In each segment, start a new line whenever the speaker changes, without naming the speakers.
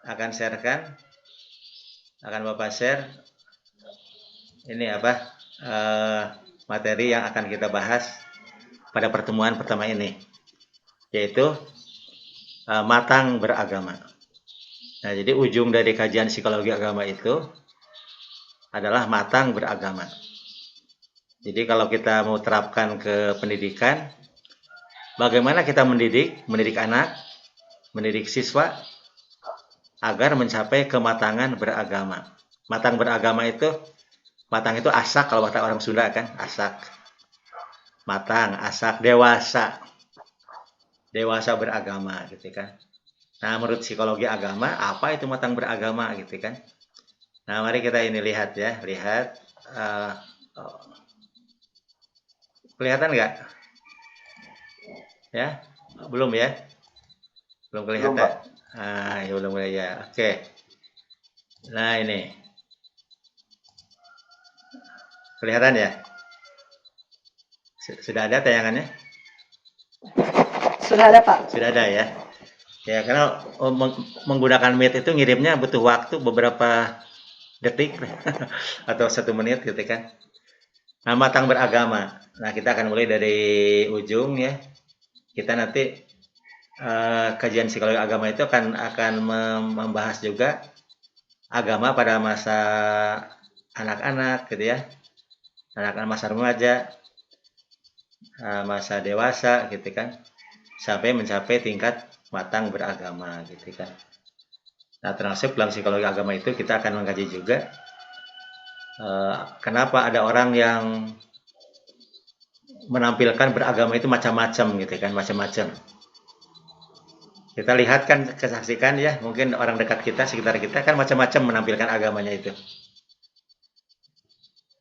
akan sharekan, akan Bapak share ini materi yang akan kita bahas pada pertemuan pertama ini, yaitu matang beragama. Nah, jadi ujung dari kajian psikologi agama itu adalah matang beragama. Jadi kalau kita mau terapkan ke pendidikan, bagaimana kita mendidik anak, mendidik siswa agar mencapai kematangan beragama. Matang beragama itu, matang itu asak kalau kata orang Sunda kan, asak. Matang, asak, dewasa. Dewasa beragama gitu kan. Nah, menurut psikologi agama, apa itu matang beragama gitu kan? Nah, mari kita ini lihat ya, lihat. Kelihatan nggak? Ya, belum ya? Belum kelihatan.
Belum, Pak.
Ya belum ya. Oke. Nah ini, kelihatan ya? Sudah ada tayangannya?
Sudah ada, Pak.
Sudah ada ya. Ya, karena menggunakan Meet itu ngirimnya butuh waktu beberapa detik atau 1 menit gitu kan. Nah, matang beragama. Nah, kita akan mulai dari ujung ya. Kita nanti kajian psikologi agama itu akan membahas juga agama pada masa anak-anak gitu ya. Anak-anak masa remaja, masa dewasa gitu kan. Sampai mencapai tingkat matang beragama gitu kan. Nah, termasuk dalam psikologi agama itu kita akan mengkaji juga kenapa ada orang yang menampilkan beragama itu macam-macam gitu kan, macam-macam. Kita lihat kan, kesaksikan ya, mungkin orang dekat kita, sekitar kita kan macam-macam menampilkan agamanya itu.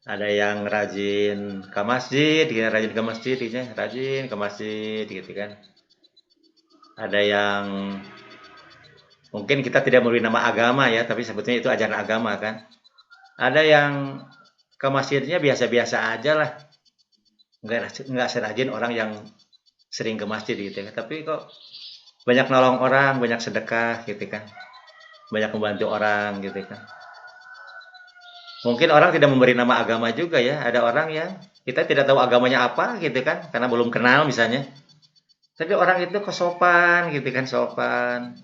Ada yang rajin ke masjid, rajin ke masjid gitu kan. Ada yang mungkin kita tidak memberi nama agama ya, tapi sebetulnya itu ajaran agama kan. Ada yang ke masjidnya biasa-biasa aja lah, nggak serajin orang yang sering ke masjid gitu ya. Tapi kok banyak nolong orang, banyak sedekah gitu kan, banyak membantu orang gitu kan. Mungkin orang tidak memberi nama agama juga ya. Ada orang yang kita tidak tahu agamanya apa gitu kan, karena belum kenal misalnya. Tapi orang itu kesopan gitu kan, sopan.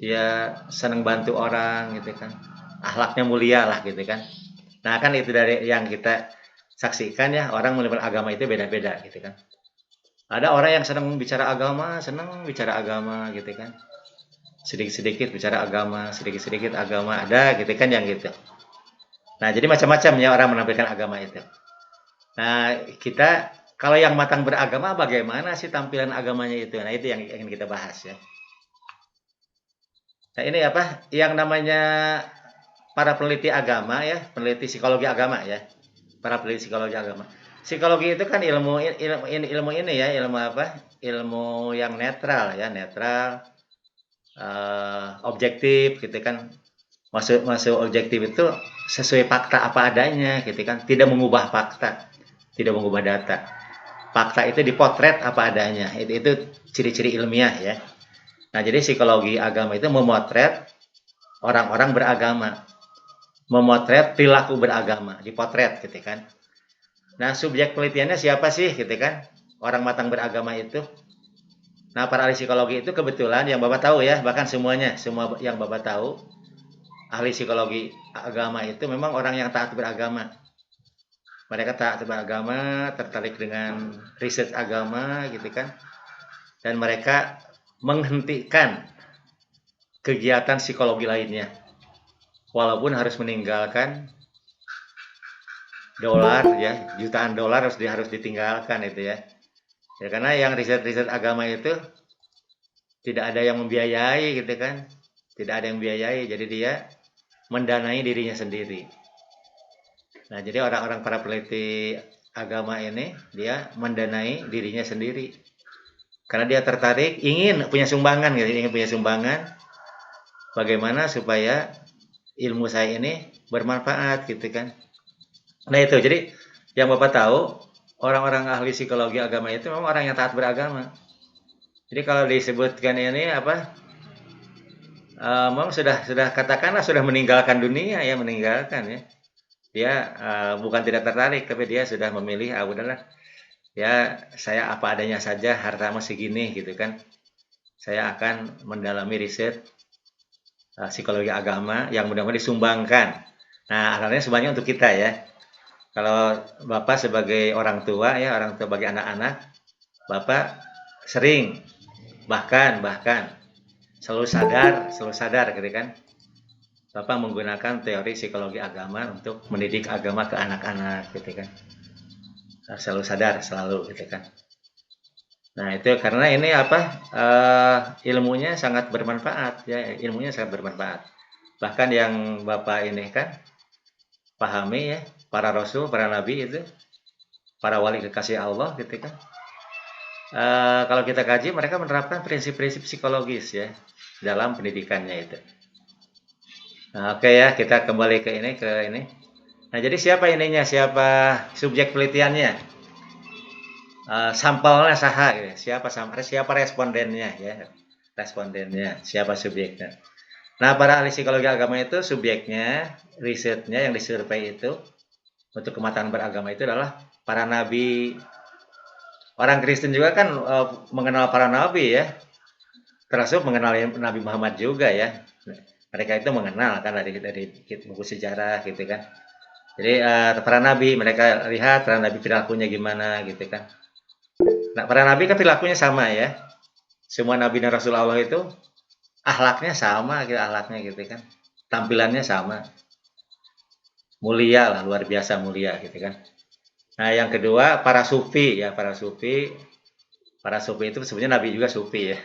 Dia senang bantu orang gitu kan. Akhlaknya mulia lah gitu kan. Nah, kan itu dari yang kita saksikan ya, orang menemukan agama itu beda-beda gitu kan. Ada orang yang senang bicara agama gitu kan. Sedikit-sedikit bicara agama, sedikit-sedikit agama, ada gitu kan yang gitu. Nah, jadi macam-macam ya orang menampilkan agama itu. Nah, kita kalau yang matang beragama bagaimana sih tampilan agamanya itu? Nah, itu yang ingin kita bahas ya. Nah, ini yang namanya para peneliti agama ya, peneliti psikologi agama ya. Para peneliti psikologi agama. Psikologi itu kan ilmu ini ya, ilmu yang netral ya, netral, objektif gitu kan. Masuk objektif itu sesuai fakta apa adanya gitu kan, tidak mengubah fakta, tidak mengubah data. Fakta itu dipotret apa adanya, itu ciri-ciri ilmiah ya. Nah, jadi psikologi agama itu memotret orang-orang beragama, memotret perilaku beragama, dipotret gitu kan. Nah, subjek penelitiannya siapa sih gitu kan, orang matang beragama itu. Nah, para ahli psikologi itu kebetulan yang Bapak tahu ya, bahkan semua yang Bapak tahu, ahli psikologi agama itu memang orang yang taat beragama. Mereka taat beragama, tertarik dengan riset agama gitu kan. Dan mereka menghentikan kegiatan psikologi lainnya. Walaupun harus meninggalkan dolar ya, jutaan dolar harus ditinggalkan itu ya. Ya, karena yang riset-riset agama itu tidak ada yang membiayai gitu kan. Tidak ada yang membiayai, jadi dia mendanai dirinya sendiri. Nah, jadi orang-orang para peneliti agama ini, dia mendanai dirinya sendiri. Karena dia tertarik, ingin punya sumbangan, gitu, ingin punya sumbangan. Bagaimana supaya ilmu saya ini bermanfaat, gitu kan. Nah itu, jadi yang Bapak tahu, orang-orang ahli psikologi agama itu memang orang yang taat beragama. Jadi kalau disebutkan ini apa? Memang sudah katakanlah sudah meninggalkan dunia ya, meninggalkan ya. Dia bukan tidak tertarik, tapi dia sudah memilih, udahlah, ya saya apa adanya saja, harta masih gini gitu kan. Saya akan mendalami riset psikologi agama yang mudah-mudahan disumbangkan. Nah, asalnya sumbangnya untuk kita ya. Kalau Bapak sebagai orang tua ya, orang tua bagi anak-anak, Bapak sering bahkan selalu sadar gitu kan. Bapak menggunakan teori psikologi agama untuk mendidik agama ke anak-anak gitu kan. Selalu sadar selalu gitu kan. Nah, itu karena ini apa? Ilmunya sangat bermanfaat ya, ilmunya sangat bermanfaat. Bahkan yang Bapak ini kan pahami ya, para rasul, para nabi itu, para wali kekasih Allah gitu kan. Kalau kita kaji, mereka menerapkan prinsip-prinsip psikologis ya dalam pendidikannya itu. Nah, oke ya, kita kembali ke ini. Nah, jadi siapa ininya? Siapa subjek penelitiannya? Sampelnya saha gitu. Siapa respondennya ya? Respondennya, siapa subjeknya? Nah, para ahli psikologi agama itu subjeknya, risetnya yang disurvei itu untuk kematangan beragama itu adalah para nabi. Orang Kristen juga kan mengenal para nabi ya, termasuk mengenal Nabi Muhammad juga ya. Mereka itu mengenal kan dari buku sejarah gitu kan. Jadi para nabi mereka lihat para nabi perilakunya gimana gitu kan. Nah, para nabi kan perilakunya sama ya. Semua nabi dan rasul Allah itu akhlaknya sama gitu, akhlaknya gitu kan. Tampilannya sama. Mulia lah, luar biasa mulia gitu kan. Nah, yang kedua para sufi ya, para sufi. Para sufi itu sebenarnya nabi juga sufi ya.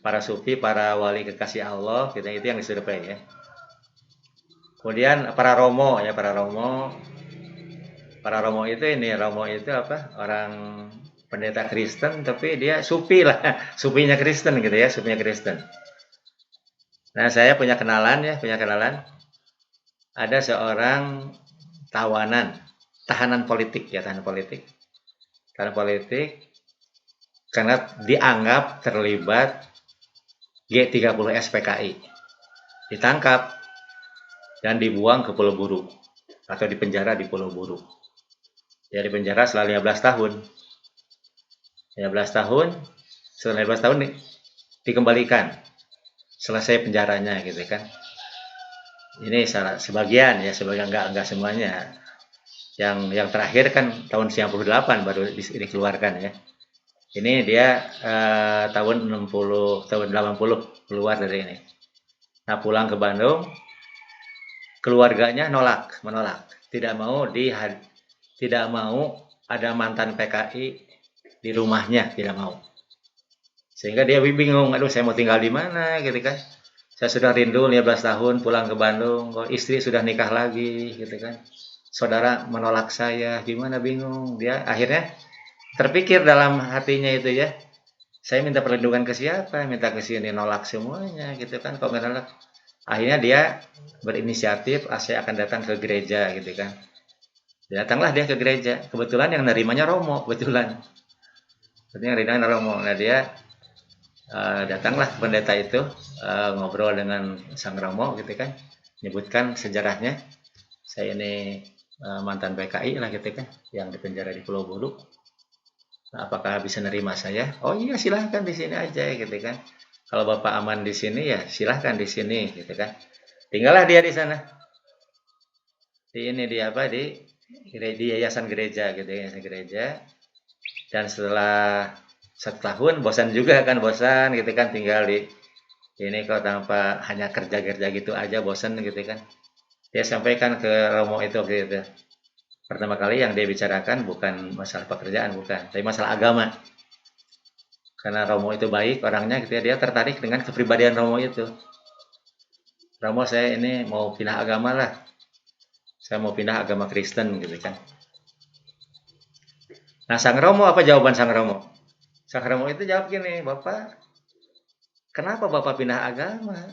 Para sufi, para wali kekasih Allah, gitu, itu yang disurvei ya. Kemudian para romo ya, para romo itu romo itu apa? Orang pendeta Kristen tapi dia sufi lah, sufinya Kristen gitu ya, sufinya Kristen. Nah, saya punya kenalan, ada seorang tawanan, tahanan politik ya, tahanan politik karena dianggap terlibat G30 SPKI, ditangkap dan dibuang ke Pulau Buru atau dipenjara di Pulau Buru. Ya, dipenjara selama 15 tahun. 15 tahun, setelah 15 tahun dikembalikan. Selesai penjaranya gitu kan. Ini salah sebagian ya, sebagian enggak semuanya. Yang terakhir kan tahun 98 baru dikeluarkan ya. Ini dia tahun 60, tahun 80 keluar dari ini. Nah, pulang ke Bandung, keluarganya menolak. Tidak mau ada mantan PKI di rumahnya, tidak mau. Sehingga dia bingung, aduh saya mau tinggal di mana gitu kan. Saya sudah rindu 15 tahun pulang ke Bandung, kok istri sudah nikah lagi gitu kan. Saudara menolak saya, gimana bingung. Dia akhirnya terpikir dalam hatinya itu ya, saya minta perlindungan ke siapa, minta ke sini nolak semuanya gitu kan, kok menolak. Akhirnya dia berinisiatif, saya akan datang ke gereja gitu kan. Datanglah dia ke gereja, kebetulan yang nerimanya Romo, kebetulan. Kebetulan yang nerimanya Romo. Nah, dia datanglah pendeta itu ngobrol dengan Sang Romo gitu kan, menyebutkan sejarahnya. Saya ini mantan PKI lah gitu kan, yang dipenjara di Pulau Buru. Nah, apakah bisa nerima saya? Oh iya, silahkan di sini aja gitu kan. Kalau Bapak aman di sini ya silahkan di sini gitu kan. Tinggallah dia di sana. Di ini di apa di yayasan gereja gitu ya, yayasan gereja. Dan setelah setahun bosan juga kan, bosan gitu kan tinggal di ini kok tanpa hanya kerja-kerja gitu aja, bosan gitu kan. Dia sampaikan ke Romo itu gitu. Pertama kali yang dia bicarakan bukan masalah pekerjaan, bukan, tapi masalah agama. Karena Romo itu baik orangnya gitu ya, dia tertarik dengan kepribadian Romo itu. Romo, saya ini mau pindah agama lah. Saya mau pindah agama Kristen gitu kan. Nah, Sang Romo, apa jawaban Sang Romo? Sang Romo itu jawab gini, Bapak, kenapa Bapak pindah agama?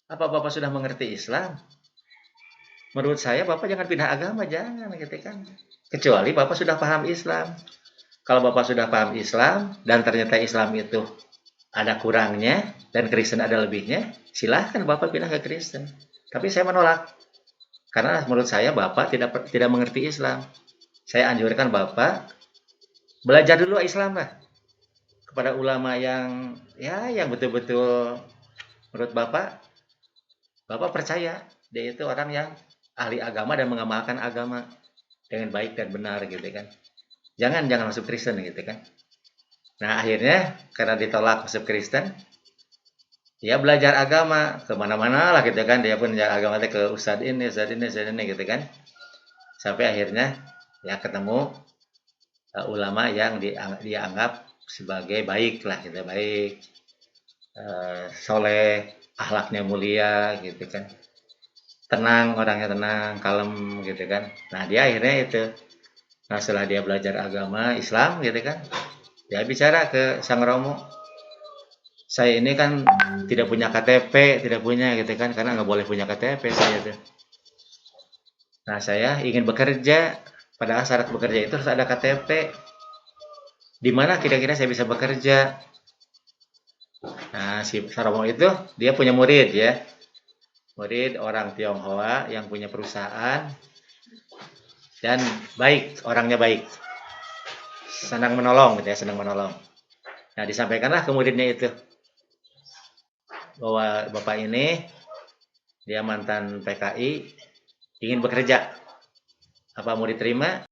Apa Bapak sudah mengerti Islam? Menurut saya Bapak jangan pindah agama, jangan gitu kan. Kecuali Bapak sudah paham Islam. Kalau Bapak sudah paham Islam dan ternyata Islam itu ada kurangnya dan Kristen ada lebihnya, silahkan Bapak pindah ke Kristen. Tapi saya menolak karena menurut saya Bapak tidak mengerti Islam. Saya anjurkan Bapak belajar dulu Islam lah kepada ulama yang yang betul-betul menurut Bapak percaya dia itu orang yang ahli agama dan mengamalkan agama dengan baik dan benar gitu kan. Jangan masuk Kristen gitu kan. Nah akhirnya karena ditolak masuk Kristen, dia belajar agama kemana-mana lah gitu kan. Dia pun belajar agama ke ustadz ini gitu kan. Sampai akhirnya ya ketemu ulama yang dia anggap sebagai baik lah gitu, baik, soleh, akhlaknya mulia gitu kan. Tenang, orangnya tenang, kalem gitu kan. Nah dia akhirnya itu, nah setelah dia belajar agama Islam gitu kan, dia bicara ke Sang Romo, saya ini kan tidak punya KTP, tidak punya gitu kan, karena nggak boleh punya KTP saya tuh. Nah saya ingin bekerja, padahal syarat bekerja itu harus ada KTP. Di mana kira-kira saya bisa bekerja? Nah si Saromo itu dia punya murid ya, murid orang Tionghoa yang punya perusahaan dan baik, orangnya baik, senang menolong gitu ya, senang menolong. Nah disampaikanlah ke muridnya itu bahwa bapak ini dia mantan PKI, ingin bekerja, apa mau diterima?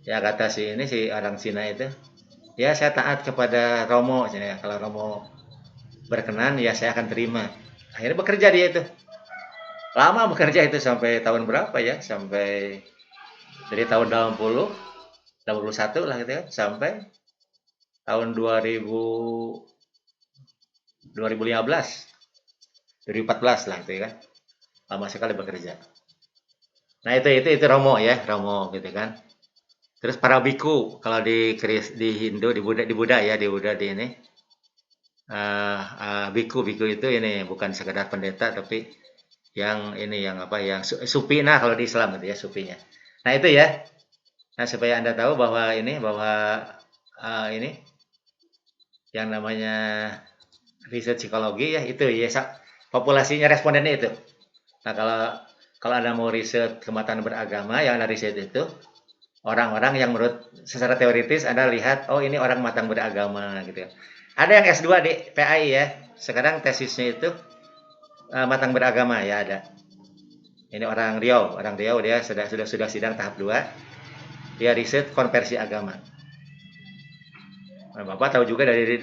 Ya kata si orang Cina itu, ya saya taat kepada Romo, ya, kalau Romo berkenan ya saya akan terima. Akhirnya bekerja dia itu, lama bekerja itu sampai tahun berapa ya, sampai dari tahun 81 lah gitu ya, sampai tahun 2015, 2014 lah itu ya, lama sekali bekerja. Nah itu Romo ya, Romo gitu kan. Terus para biku kalau di Hindu, di Buddha ya, di Buddha di ini, biku itu ini bukan sekedar pendeta tapi yang ini yang apa yang supi, nah kalau di Islam itu ya supinya. Nah itu ya. Nah supaya Anda tahu bahwa ini yang namanya riset psikologi ya itu ya populasinya respondennya itu. Nah kalau Anda mau riset kematangan beragama yang Anda riset itu orang-orang yang menurut secara teoritis Anda lihat, oh ini orang matang beragama gitu ya. Ada yang S2 di PAI ya. Sekarang tesisnya itu matang beragama ya ada. Ini orang Riau dia sudah sidang tahap 2. Dia riset konversi agama. Nah, Bapak tahu juga dari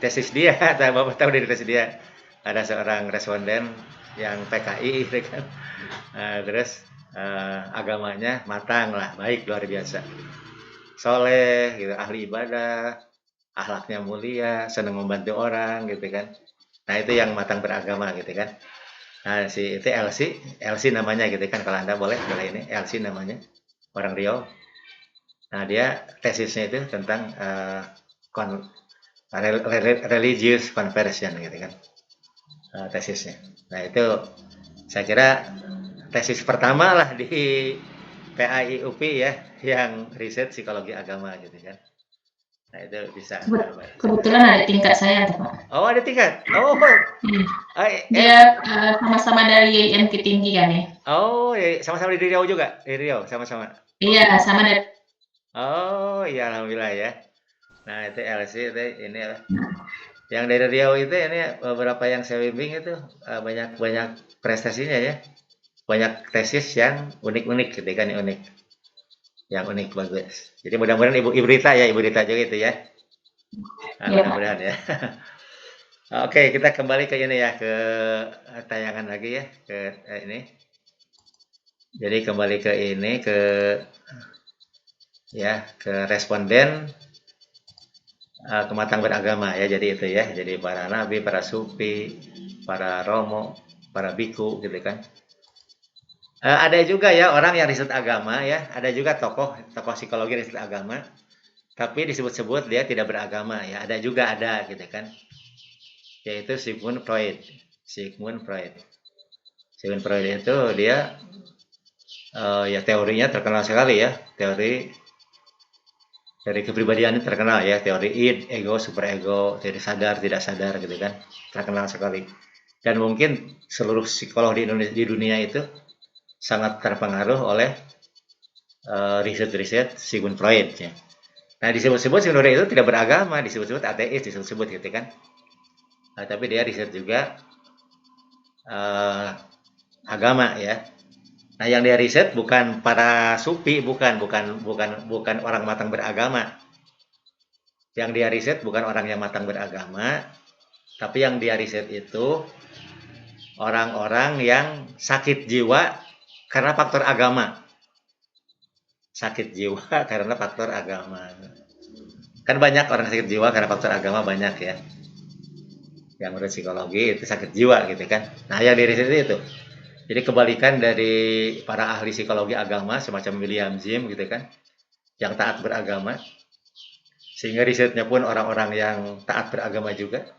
tesis dia, Bapak tahu dari tesis dia. Ada seorang responden yang PKI gitu kan. Terus agamanya matang lah, baik luar biasa. Soleh gitu, ahli ibadah, akhlaknya mulia, senang membantu orang gitu kan. Nah itu yang matang beragama gitu kan. Nah si itu LC namanya gitu kan, kalau Anda boleh ini LC namanya, orang Riau. Nah dia tesisnya itu tentang religious conversion gitu kan, tesisnya. Nah itu saya kira tesis pertama lah di PAI UPI ya, yang riset psikologi agama gitu kan. Nah itu bisa.
Kebetulan ada tingkat saya tuh Pak.
Oh ada tingkat. Oh,
Dia sama-sama dari IMK tinggi kan ya.
oh ya, sama-sama di Riau juga, di Riau sama-sama.
Iya, sama dari.
Oh iya alhamdulillah ya. Nah itu LC itu ini yang dari Riau itu ini beberapa yang saya bimbing itu banyak banyak prestasinya ya, banyak tesis yang unik-unik gitu kan, unik, yang unik bagus. Jadi mudah-mudahan Ibu Rita ya, Ibu Rita juga itu ya. Nah,
Iya Pak.
mudah-mudahan ya. Oke, kita kembali ke ini ya, ke tayangan lagi ya, ke ini. Jadi kembali ke ini, ke responden kematang beragama ya. Jadi itu ya. Jadi para nabi, para sufi, para romo, para biku gitu kan. Ada juga ya orang yang riset agama ya. Ada juga tokoh psikologi riset agama. Tapi disebut-sebut dia tidak beragama ya. Ada juga gitu kan. Yaitu Sigmund Freud. Sigmund Freud itu dia ya teorinya terkenal sekali ya, teori Teori kepribadian ini terkenal ya, teori id, ego, superego, teori sadar, tidak sadar gitu kan, terkenal sekali. Dan mungkin seluruh psikolog di Indonesia, di dunia itu sangat terpengaruh oleh riset-riset Sigmund Freud ya. Nah disebut-sebut Sigmund Freud itu tidak beragama, disebut-sebut ateis, disebut-sebut gitu kan. Nah, tapi dia riset juga agama ya. Nah yang dia riset bukan para sufi, bukan orang matang beragama. Yang dia riset bukan orang yang matang beragama, tapi yang dia riset itu orang-orang yang sakit jiwa karena faktor agama. Sakit jiwa karena faktor agama. Kan banyak orang sakit jiwa karena faktor agama, banyak ya. Yang menurut psikologi itu sakit jiwa gitu kan. Nah yang di riset itu. Jadi kebalikan dari para ahli psikologi agama semacam William James gitu kan, yang taat beragama, sehingga risetnya pun orang-orang yang taat beragama juga.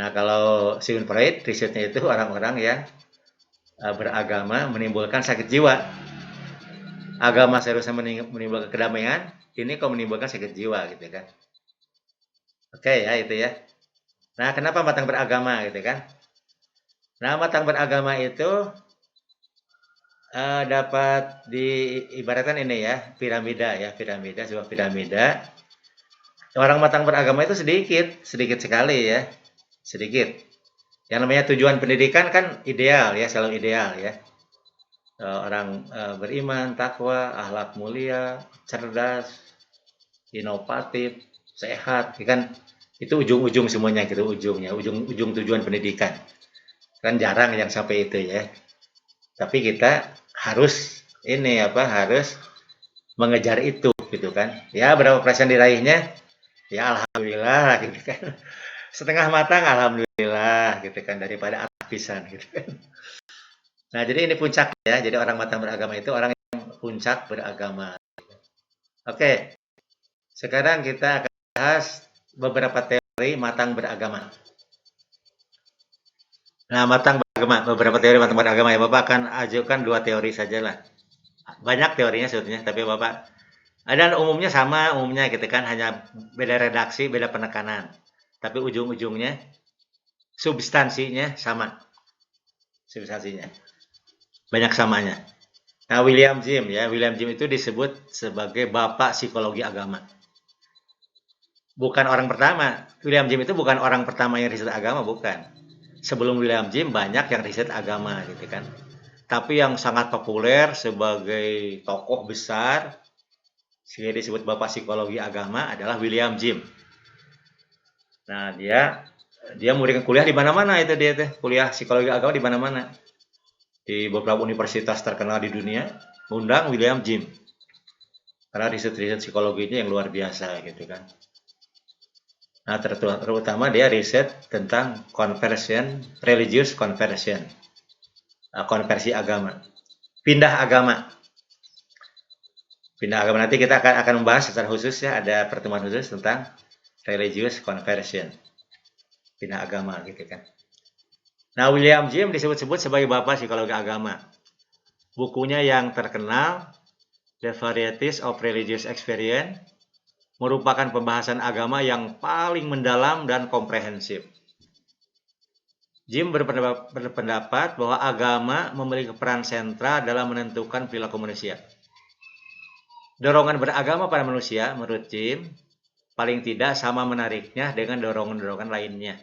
Nah kalau Sigmund Freud risetnya itu orang-orang yang beragama menimbulkan sakit jiwa. Agama seharusnya menimbulkan kedamaian, ini kok menimbulkan sakit jiwa gitu kan. Oke ya itu ya. Nah kenapa matang beragama gitu kan? Nah matang beragama itu dapat diibaratkan ini ya, piramida ya, sebuah piramida. Orang matang beragama itu sedikit sekali ya, sedikit. Yang namanya tujuan pendidikan kan ideal ya, selalu ideal ya. Orang beriman, takwa, akhlak mulia, cerdas, inovatif, sehat, ya kan? Itu ujung-ujung semuanya gitu, ujung tujuan pendidikan. Kan jarang yang sampai itu ya. Tapi kita harus harus mengejar itu gitu kan. Ya berapa persen diraihnya? Ya alhamdulillah gitu kan. Setengah matang alhamdulillah gitu kan, daripada atapisan gitu kan. Nah, jadi ini puncak ya. Jadi orang matang beragama itu orang yang puncak beragama. Oke. Sekarang kita akan bahas beberapa teori matang beragama. Nah, beberapa teori matang beragama ya. Bapak akan ajukan 2 teori sajalah. Banyak teorinya sebetulnya, tapi Bapak ada umumnya sama, umumnya gitu kan, hanya beda redaksi, beda penekanan. Tapi ujung-ujungnya substansinya sama. Substansinya. Banyak samanya. Nah, William James itu disebut sebagai bapak psikologi agama. Bukan orang pertama. William James itu bukan orang pertama yang riset agama, bukan. Sebelum William James banyak yang riset agama gitu kan. Tapi yang sangat populer sebagai tokoh besar sehingga disebut bapak psikologi agama adalah William James. Nah, dia memberikan kuliah di mana-mana itu dia teh. Kuliah psikologi agama di mana-mana. Di beberapa universitas terkenal di dunia, undang William James. Karena riset-riset psikologinya yang luar biasa gitu kan. Nah, terutama dia riset tentang religious conversion, konversi agama, pindah agama. Pindah agama nanti kita akan membahas secara khusus ya, ada pertemuan khusus tentang religious conversion, pindah agama gitu kan. Nah, William James disebut-sebut sebagai bapak psikologi agama. Bukunya yang terkenal, The Varieties of Religious Experience, merupakan pembahasan agama yang paling mendalam dan komprehensif. Jim berpendapat bahwa agama memiliki peran sentral dalam menentukan perilaku manusia. Dorongan beragama pada manusia, menurut Jim, paling tidak sama menariknya dengan dorongan-dorongan lainnya.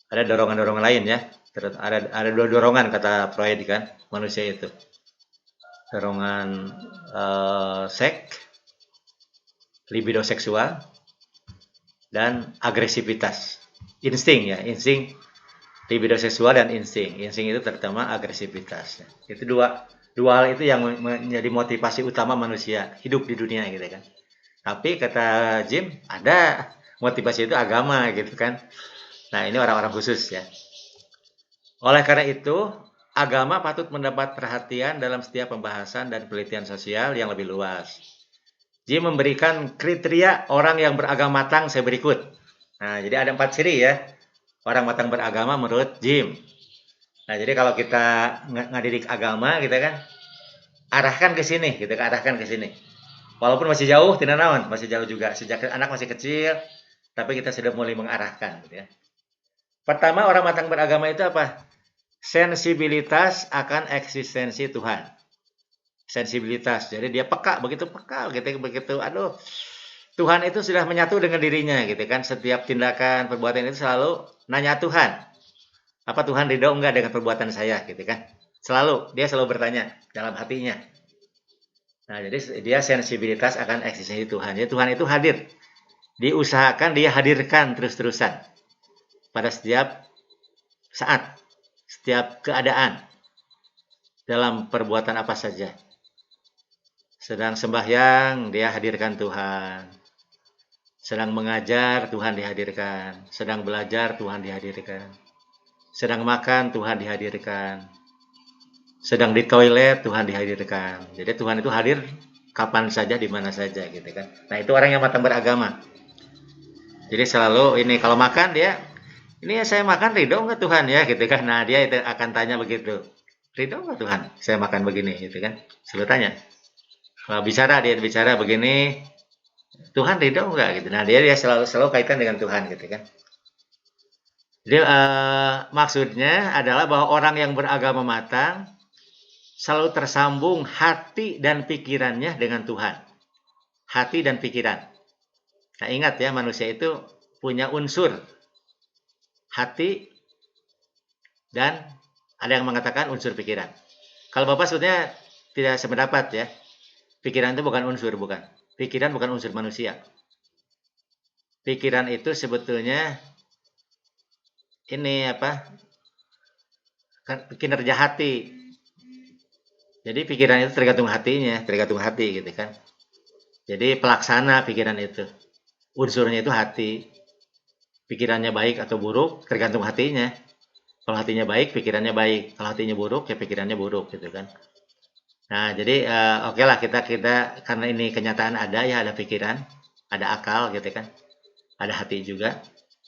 Ada dorongan-dorongan lain ya. Ada 2 dorongan kata Freud kan, manusia itu. Dorongan seks, libido seksual, dan agresivitas. Insting, libido seksual dan insting. Insting itu terutama agresivitas. Itu dua hal itu yang menjadi motivasi utama manusia hidup di dunia gitu kan. Tapi kata Jim, ada motivasi itu agama gitu kan. Nah, ini orang-orang khusus ya. Oleh karena itu, agama patut mendapat perhatian dalam setiap pembahasan dan penelitian sosial yang lebih luas. Jim memberikan kriteria orang yang beragama matang seberikut. Nah, jadi ada 4 ciri ya. Orang matang beragama menurut Jim. Nah, jadi kalau kita ngadidik agama gitu kan, arahkan ke sini gitu kan, arahkan ke sini. Walaupun masih jauh, tidak naon, masih jauh juga. Sejak anak masih kecil, tapi kita sudah mulai mengarahkan. Gitu ya. Pertama, orang matang beragama itu apa? Sensibilitas akan eksistensi Tuhan. Sensibilitas, jadi dia peka, begitu. Aduh, Tuhan itu sudah menyatu dengan dirinya, gitu kan. Setiap tindakan, perbuatan itu selalu nanya Tuhan. Apa Tuhan ridho enggak dengan perbuatan saya, gitu kan? Dia selalu bertanya dalam hatinya. Nah, jadi dia sensibilitas akan eksistensi Tuhan. Jadi Tuhan itu hadir. Diusahakan dia hadirkan terus-terusan pada setiap saat, setiap keadaan, dalam perbuatan apa saja. Sedang sembahyang, dia hadirkan Tuhan. Sedang mengajar, Tuhan dihadirkan. Sedang belajar, Tuhan dihadirkan. Sedang makan, Tuhan dihadirkan. Sedang di toilet, Tuhan dihadirkan. Jadi Tuhan itu hadir kapan saja, di mana saja, gitu kan. Nah, itu orang yang matang beragama. Jadi selalu ini kalau makan dia, ini saya makan ridho nggak Tuhan ya, gitu kan. Nah, dia itu akan tanya begitu. Ridho nggak Tuhan saya makan begini, gitu kan. Selalu tanya. Kalau dia bicara begini, Tuhan ridho nggak gitu. Nah, dia selalu kaitkan dengan Tuhan, gitu kan. Jadi maksudnya adalah bahwa orang yang beragama matang selalu tersambung hati dan pikirannya dengan Tuhan. Hati dan pikiran. Nah, ingat ya, manusia itu punya unsur hati dan ada yang mengatakan unsur pikiran. Kalau Bapak sebetulnya tidak sependapat ya. Pikiran itu bukan unsur, bukan. Pikiran bukan unsur manusia. Pikiran itu sebetulnya ini apa? Kinerja hati. Jadi pikiran itu tergantung hatinya, tergantung hati gitu kan. Jadi pelaksana pikiran itu. Unsurnya itu hati. Pikirannya baik atau buruk tergantung hatinya. Kalau hatinya baik, pikirannya baik. Kalau hatinya buruk, ya pikirannya buruk gitu kan. Nah, jadi oke lah kita karena ini kenyataan ada ya, ada pikiran, ada akal gitu kan. Ada hati juga.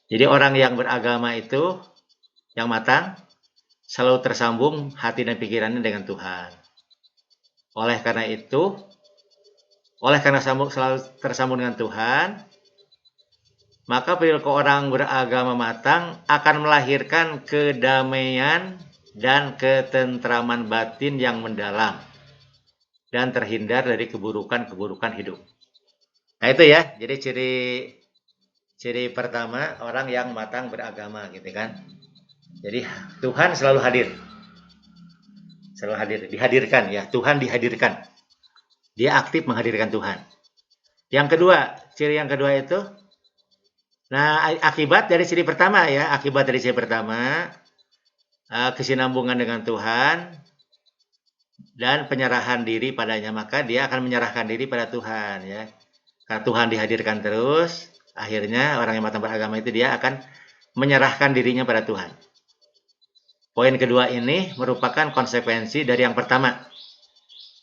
Jadi orang yang beragama itu yang matang selalu tersambung hati dan pikirannya dengan Tuhan. Oleh karena selalu tersambung dengan Tuhan, maka perilaku orang beragama matang akan melahirkan kedamaian dan ketentraman batin yang mendalam dan terhindar dari keburukan-keburukan hidup. Nah, itu ya. Jadi ciri pertama orang yang matang beragama gitu kan. Jadi Tuhan selalu hadir. Selalu hadir, dihadirkan ya. Tuhan dihadirkan. Dia aktif menghadirkan Tuhan. Ciri yang kedua itu, nah akibat dari ciri pertama ya, kesinambungan dengan Tuhan dan penyerahan diri padanya, maka dia akan menyerahkan diri pada Tuhan ya. Karena Tuhan dihadirkan terus, akhirnya orang yang matang beragama itu dia akan menyerahkan dirinya pada Tuhan. Poin kedua ini merupakan konsekuensi dari yang pertama,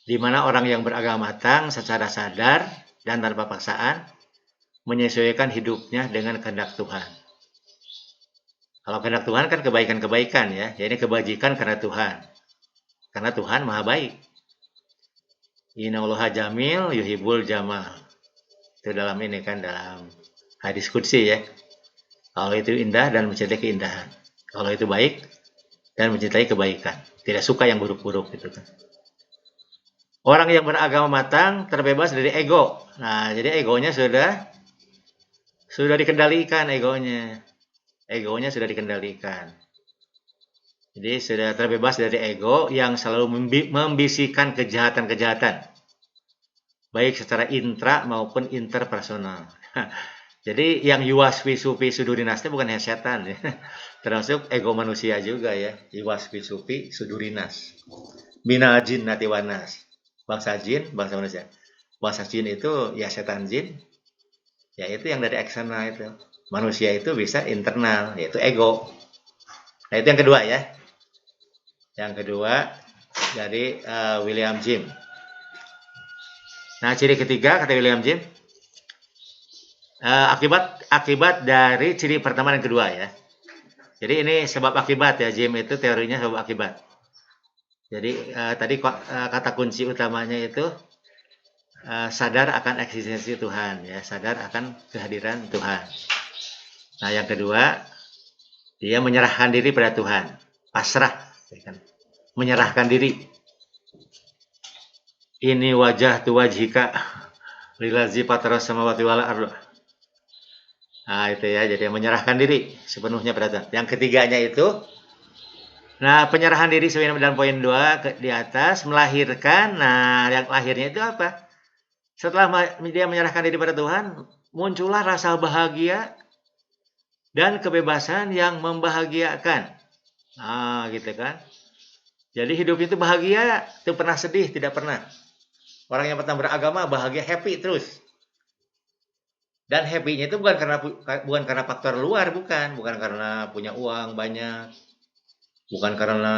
di mana orang yang beragama matang secara sadar dan tanpa paksaan menyesuaikan hidupnya dengan kehendak Tuhan. Kalau kehendak Tuhan kan kebaikan-kebaikan ya, ini kebajikan karena Tuhan. Karena Tuhan maha baik. Innallaha jamil yuhibbul jamal. Itu dalam hadis qudsi ya. Kalau itu indah dan mencintai keindahan. Kalau itu baik dan mencintai kebaikan. Tidak suka yang buruk-buruk gitu kan. Orang yang beragama matang terbebas dari ego. Nah, jadi egonya sudah dikendalikan egonya. Egonya sudah dikendalikan. Jadi sudah terbebas dari ego yang selalu membisikkan kejahatan-kejahatan. Baik secara intra maupun interpersonal. Jadi yang yuwaswi supi sudurinas itu bukan hanya setan ya. Termasuk ego manusia juga ya. Yuwaswi supi sudurinas. Minal jin natiwanas. Bangsa jin, bangsa manusia. Bangsa jin itu ya setan jin. Ya itu yang dari eksternal itu. Manusia itu bisa internal, yaitu ego. Nah itu yang kedua ya. Yang kedua dari William James. Nah ciri ketiga kata William James, akibat dari ciri pertama dan kedua ya. Jadi ini sebab akibat ya, James itu teorinya sebab akibat. Jadi tadi kata kunci utamanya itu sadar akan eksistensi Tuhan, ya, sadar akan kehadiran Tuhan. Nah, yang kedua, dia menyerahkan diri pada Tuhan, pasrah, ya kan? Menyerahkan diri. Ini wajah tu wajhika lillazi fatara samawati wal ardh. Nah, itu ya, jadi menyerahkan diri sepenuhnya pada Tuhan. Yang ketiganya itu, nah, penyerahan diri sesuai dengan poin 2 di atas, melahirkan. Nah, yang lahirnya itu apa? Setelah dia menyerahkan diri pada Tuhan, muncullah rasa bahagia dan kebebasan yang membahagiakan. Nah, gitu kan. Jadi hidup itu bahagia, itu pernah sedih, tidak pernah. Orang yang pertama beragama bahagia, happy terus. Dan happy-nya itu bukan karena faktor luar, bukan karena punya uang banyak, bukan karena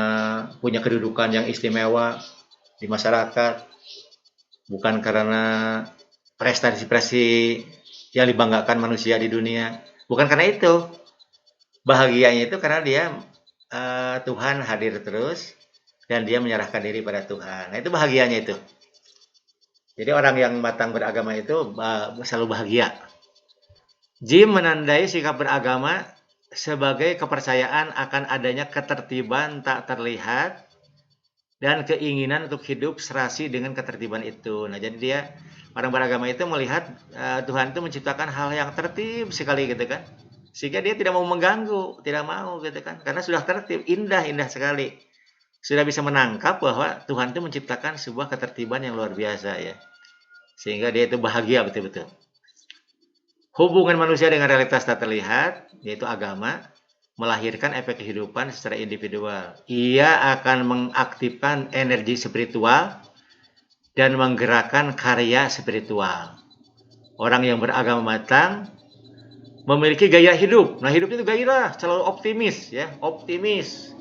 punya kedudukan yang istimewa di masyarakat, bukan karena prestasi-prestasi yang dibanggakan manusia di dunia, bukan karena itu. Bahagianya itu karena dia Tuhan hadir terus dan dia menyerahkan diri pada Tuhan. Nah, itu bahagianya itu. Jadi orang yang matang beragama itu selalu bahagia. Jim menandai sikap beragama sebagai kepercayaan akan adanya ketertiban tak terlihat dan keinginan untuk hidup serasi dengan ketertiban itu. Nah, jadi dia orang beragama itu melihat Tuhan itu menciptakan hal yang tertib sekali gitu kan. Sehingga dia tidak mau mengganggu, tidak mau gitu kan. Karena sudah tertib, indah sekali. Sudah bisa menangkap bahwa Tuhan itu menciptakan sebuah ketertiban yang luar biasa ya. Sehingga dia itu bahagia betul-betul. Hubungan manusia dengan realitas tak terlihat, yaitu agama, melahirkan efek kehidupan secara individual. Ia akan mengaktifkan energi spiritual dan menggerakkan karya spiritual. Orang yang beragama matang memiliki gaya hidup. Nah, hidup itu gairah, selalu optimis ya, optimis.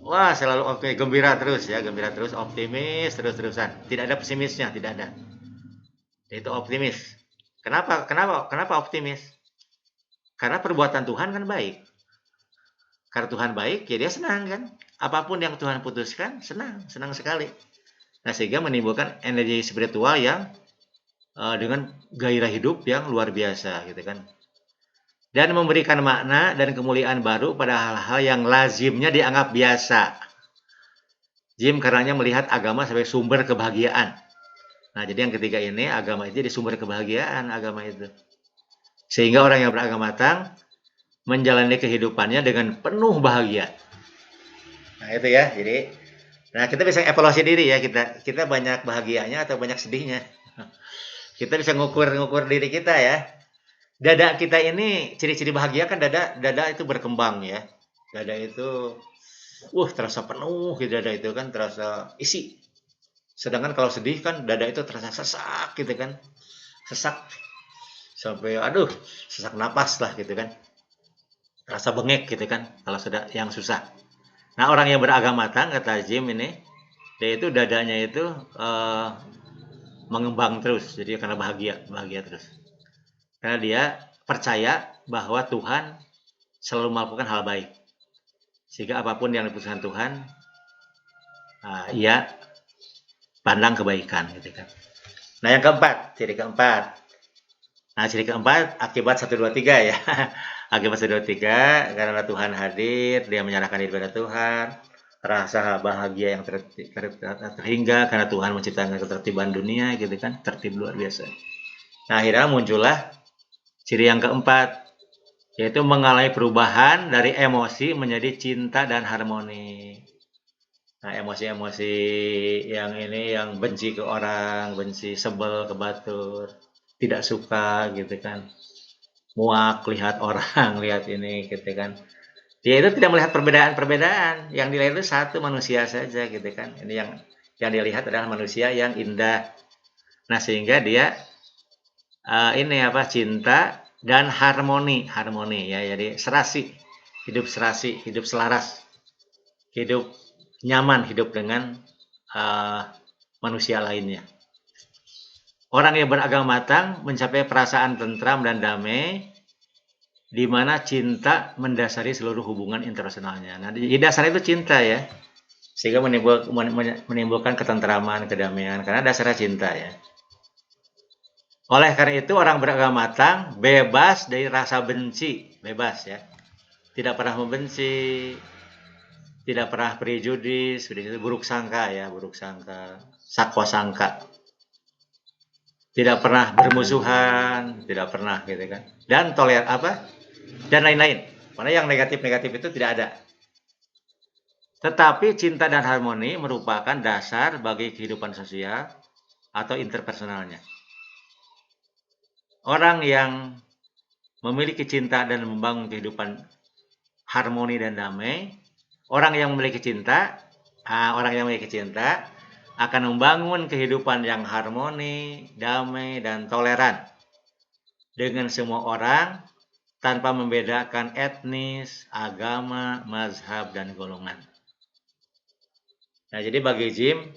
Wah, selalu optimis, gembira terus ya, gembira terus, optimis terus-terusan. Tidak ada pesimisnya, tidak ada. Itu optimis. Kenapa optimis? Karena perbuatan Tuhan kan baik. Karena Tuhan baik, ya dia senang kan. Apapun yang Tuhan putuskan, senang sekali. Nah, sehingga menimbulkan energi spiritual yang dengan gairah hidup yang luar biasa gitu kan. Dan memberikan makna dan kemuliaan baru pada hal-hal yang lazimnya dianggap biasa. Jim karenanya melihat agama sebagai sumber kebahagiaan. Nah, jadi yang ketiga ini, agama itu jadi sumber kebahagiaan, agama itu. Sehingga orang yang beragama matang menjalani kehidupannya dengan penuh bahagia. Nah, itu ya. Jadi, nah kita bisa evaluasi diri ya, kita banyak bahagianya atau banyak sedihnya. Kita bisa ngukur diri kita ya. Dada kita ini, ciri-ciri bahagia kan dada itu berkembang ya. Dada itu terasa penuh gitu, dada itu kan terasa isi. Sedangkan kalau sedih kan dada itu terasa sesak gitu kan. Sesak sampai sesak napas lah gitu kan. Terasa bengek gitu kan kalau sudah yang susah. Nah, orang yang beragama matang kata Jim ini, dia itu dadanya itu mengembang terus, jadi karena bahagia terus. Karena dia percaya bahwa Tuhan selalu melakukan hal baik. Sehingga apapun yang diputuskan Tuhan, ia pandang kebaikan gitu kan. Nah, yang keempat, ciri keempat. Nah, ciri keempat akibat 1 2 3 ya. Akibat 1 2 3 karena Tuhan hadir, dia menyerahkan diri pada Tuhan, rasa bahagia yang terhingga karena Tuhan menciptakan ketertiban dunia gitu kan, tertib luar biasa. Nah, akhirnya muncullah ciri yang keempat, yaitu mengalami perubahan dari emosi menjadi cinta dan harmoni. Nah, emosi-emosi yang ini, yang benci ke orang, benci, sebel, kebatur, tidak suka gitu kan, muak lihat orang, lihat ini gitu kan. Dia itu tidak melihat perbedaan-perbedaan, yang dilihat itu satu manusia saja gitu kan. Ini yang dilihat adalah manusia yang indah. Nah, sehingga dia cinta dan harmoni ya, jadi serasi, hidup selaras, hidup nyaman, hidup dengan manusia lainnya. Orang yang beragama matang mencapai perasaan tentram dan damai, di mana cinta mendasari seluruh hubungan internasionalnya. Nah, di dasar itu cinta ya, sehingga menimbulkan ketentraman, kedamaian, karena dasarnya cinta ya. Oleh karena itu orang beragama matang bebas dari rasa benci, bebas ya. Tidak pernah membenci, tidak pernah prejudis, buruk sangka ya, buruk sangka, sakwa sangka. Tidak pernah bermusuhan, tidak pernah gitu kan. Dan dan lain-lain. Mana yang negatif-negatif itu tidak ada. Tetapi cinta dan harmoni merupakan dasar bagi kehidupan sosial atau interpersonalnya. Orang yang memiliki cinta dan membangun kehidupan harmoni dan damai, orang yang memiliki cinta akan membangun kehidupan yang harmoni, damai, dan toleran dengan semua orang tanpa membedakan etnis, agama, mazhab, dan golongan. Nah, jadi bagi Jim,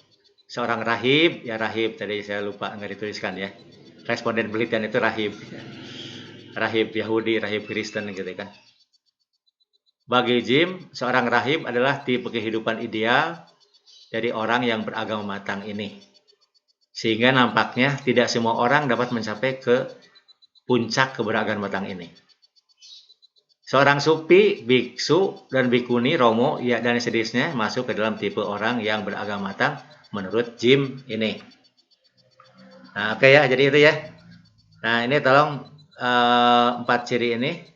seorang rahib, ya rahib tadi saya lupa nggak dituliskan ya. Responden penelitian itu rahib. Rahib Yahudi, rahib Kristen gitu kan. Bagi Jim, seorang rahib adalah tipe kehidupan ideal dari orang yang beragama matang ini. Sehingga nampaknya tidak semua orang dapat mencapai ke puncak keberagaman matang ini. Seorang supi, biksu, dan bikuni, romo, ya, dan sejenisnya masuk ke dalam tipe orang yang beragama matang menurut Jim ini. Nah, oke ya, jadi itu ya. Nah, ini tolong empat ciri ini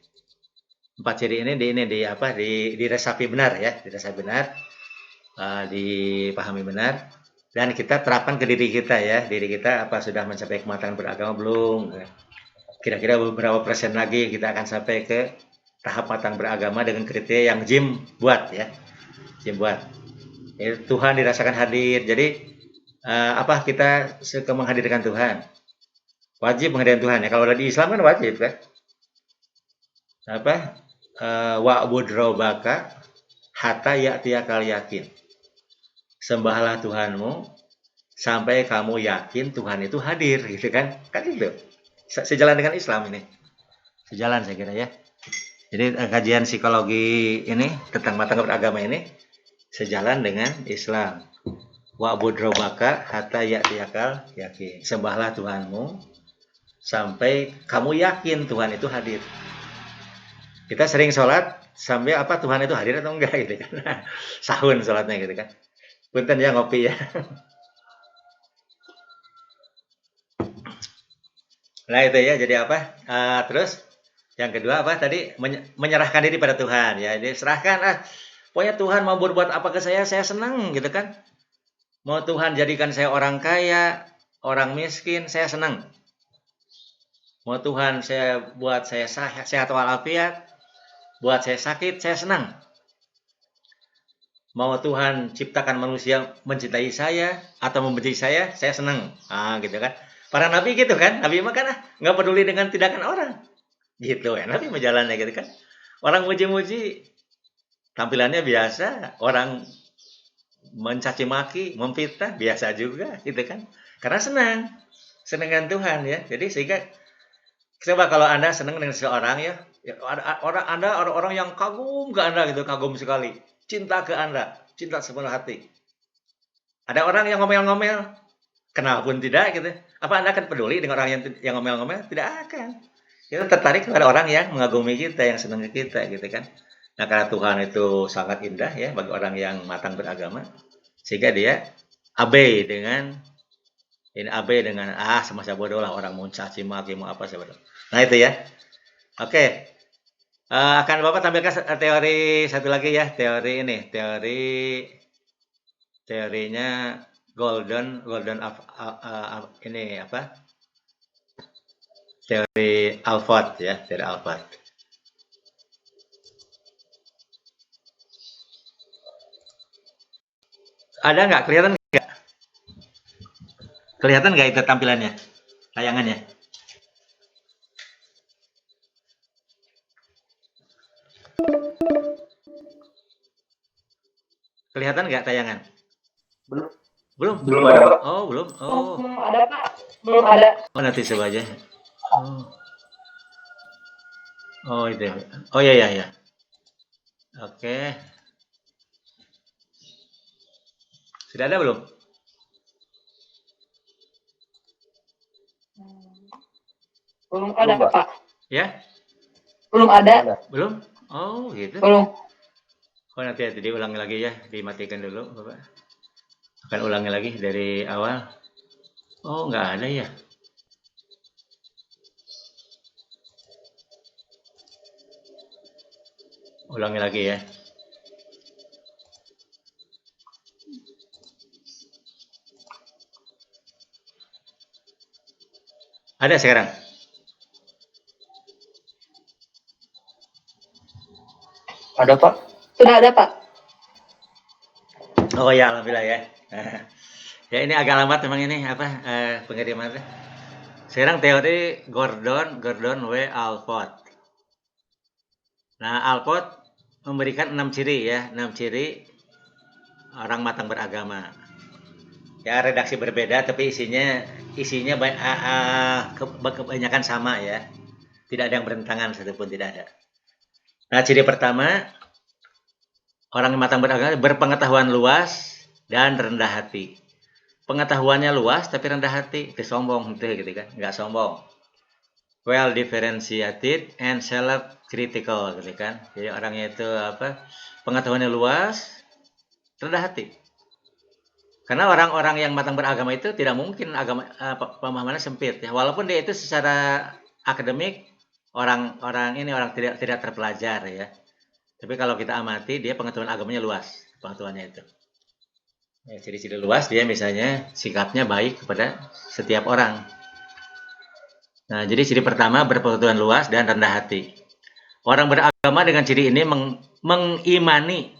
diresapi benar ya, dipahami benar, dan kita terapkan ke diri kita ya. Diri kita apa sudah mencapai kematangan beragama belum? Kira-kira beberapa persen lagi kita akan sampai ke tahap matang beragama dengan kriteria yang Jim buat ya. Jim buat. Tuhan dirasakan hadir. Jadi kita suka menghadirkan Tuhan. Wajib menghadirkan Tuhan ya. Kalau di Islam kan wajib kan. Wa'bud rabbaka hatta ya'tiyakal yakin. Sembahlah Tuhanmu sampai kamu yakin Tuhan itu hadir gitu kan. Kan itu. Sejalan dengan Islam ini. Sejalan saya kira ya. Jadi kajian psikologi ini tentang matang beragama ini sejalan dengan Islam. Wa'bud rabbaka hatta ya'tiyakal yakin. Sembahlah Tuhanmu sampai kamu yakin Tuhan itu hadir. Kita sering sholat sampai Tuhan itu hadir atau enggak gitu kan. Sahun sholatnya gitu kan. Punten ya ngopi ya. Nah itu ya, jadi terus yang kedua tadi menyerahkan diri pada Tuhan ya. Jadi serahkan pokoknya Tuhan mau berbuat apa ke saya senang gitu kan. Mau Tuhan jadikan saya orang kaya, orang miskin, saya senang. Mau Tuhan buat saya sehat walafiat, buat saya sakit, saya senang. Mau Tuhan ciptakan manusia mencintai saya atau membenci saya senang. Gitu kan. Para nabi gitu kan. Nabi mah kan nggak peduli dengan tindakan orang. Gitu ya. Nabi menjalannya gitu kan. Orang muji-muji tampilannya biasa. Orang mencaci maki, memfitnah biasa juga gitu kan. Karena senang dengan Tuhan ya. Jadi sehingga coba kalau Anda senang dengan seseorang ya orang yang kagum ke Anda gitu, kagum sekali. Cinta ke Anda, cinta sepenuh hati. Ada orang yang ngomel-ngomel, kenal pun tidak gitu. Apa Anda akan peduli dengan orang yang ngomel-ngomel? Tidak akan. Kita tertarik kepada orang yang mengagumi kita, yang senang kita gitu kan. Nah, karena Tuhan itu sangat indah ya bagi orang yang matang beragama, sehingga dia abai dengan semasa bodoh lah, orang mau caci maki mau apa saja. Nah itu ya. Oke. Akan Bapak tampilkan teori satu lagi ya, teorinya Golden teori Alford ya, teori Alford. Ada nggak, kelihatan nggak? Kelihatan nggak itu tampilannya, tayangannya? Kelihatan nggak tayangan? Belum ada. Oh, belum. Oh.
Ada Pak. Belum ada.
Oh, nanti coba aja. Oh itu. Oh ya. Oke. Sudah ada belum?
Belum ada, Pak.
Ya?
Belum ada.
Belum? Oh, gitu.
Belum.
Oh, nanti diulangi lagi ya, dimatikan dulu, Bapak. Akan ulangi lagi dari awal. Oh, nggak ada ya. Ulangi lagi ya. Ada sekarang?
Ada, Pak. Sudah ada, Pak.
Oh ya, alhamdulillah ya. Ya ini agak lambat memang ini apa pengirimannya. Sekarang teori Gordon W. Alport. Nah, Alport memberikan 6 ciri ya, 6 ciri orang matang beragama. Ya redaksi berbeda tapi isinya kebanyakan sama ya. Tidak ada yang bertentangan satupun tidak ada. Nah, ciri pertama orang yang matang beragama berpengetahuan luas dan rendah hati. Pengetahuannya luas tapi rendah hati, itu sombong gitu kan, nggak sombong. Well differentiated and self critical gitu kan. Jadi orangnya itu apa? Pengetahuannya luas, rendah hati. Karena orang-orang yang matang beragama itu tidak mungkin pemahamannya sempit ya. Walaupun dia itu secara akademik orang tidak terpelajar ya. Tapi kalau kita amati dia pengetahuan agamanya luas, pengetahuannya itu. Ya, ciri-ciri luas dia misalnya sikapnya baik kepada setiap orang. Nah, jadi ciri pertama berpengetahuan luas dan rendah hati. Orang beragama dengan ciri ini mengimani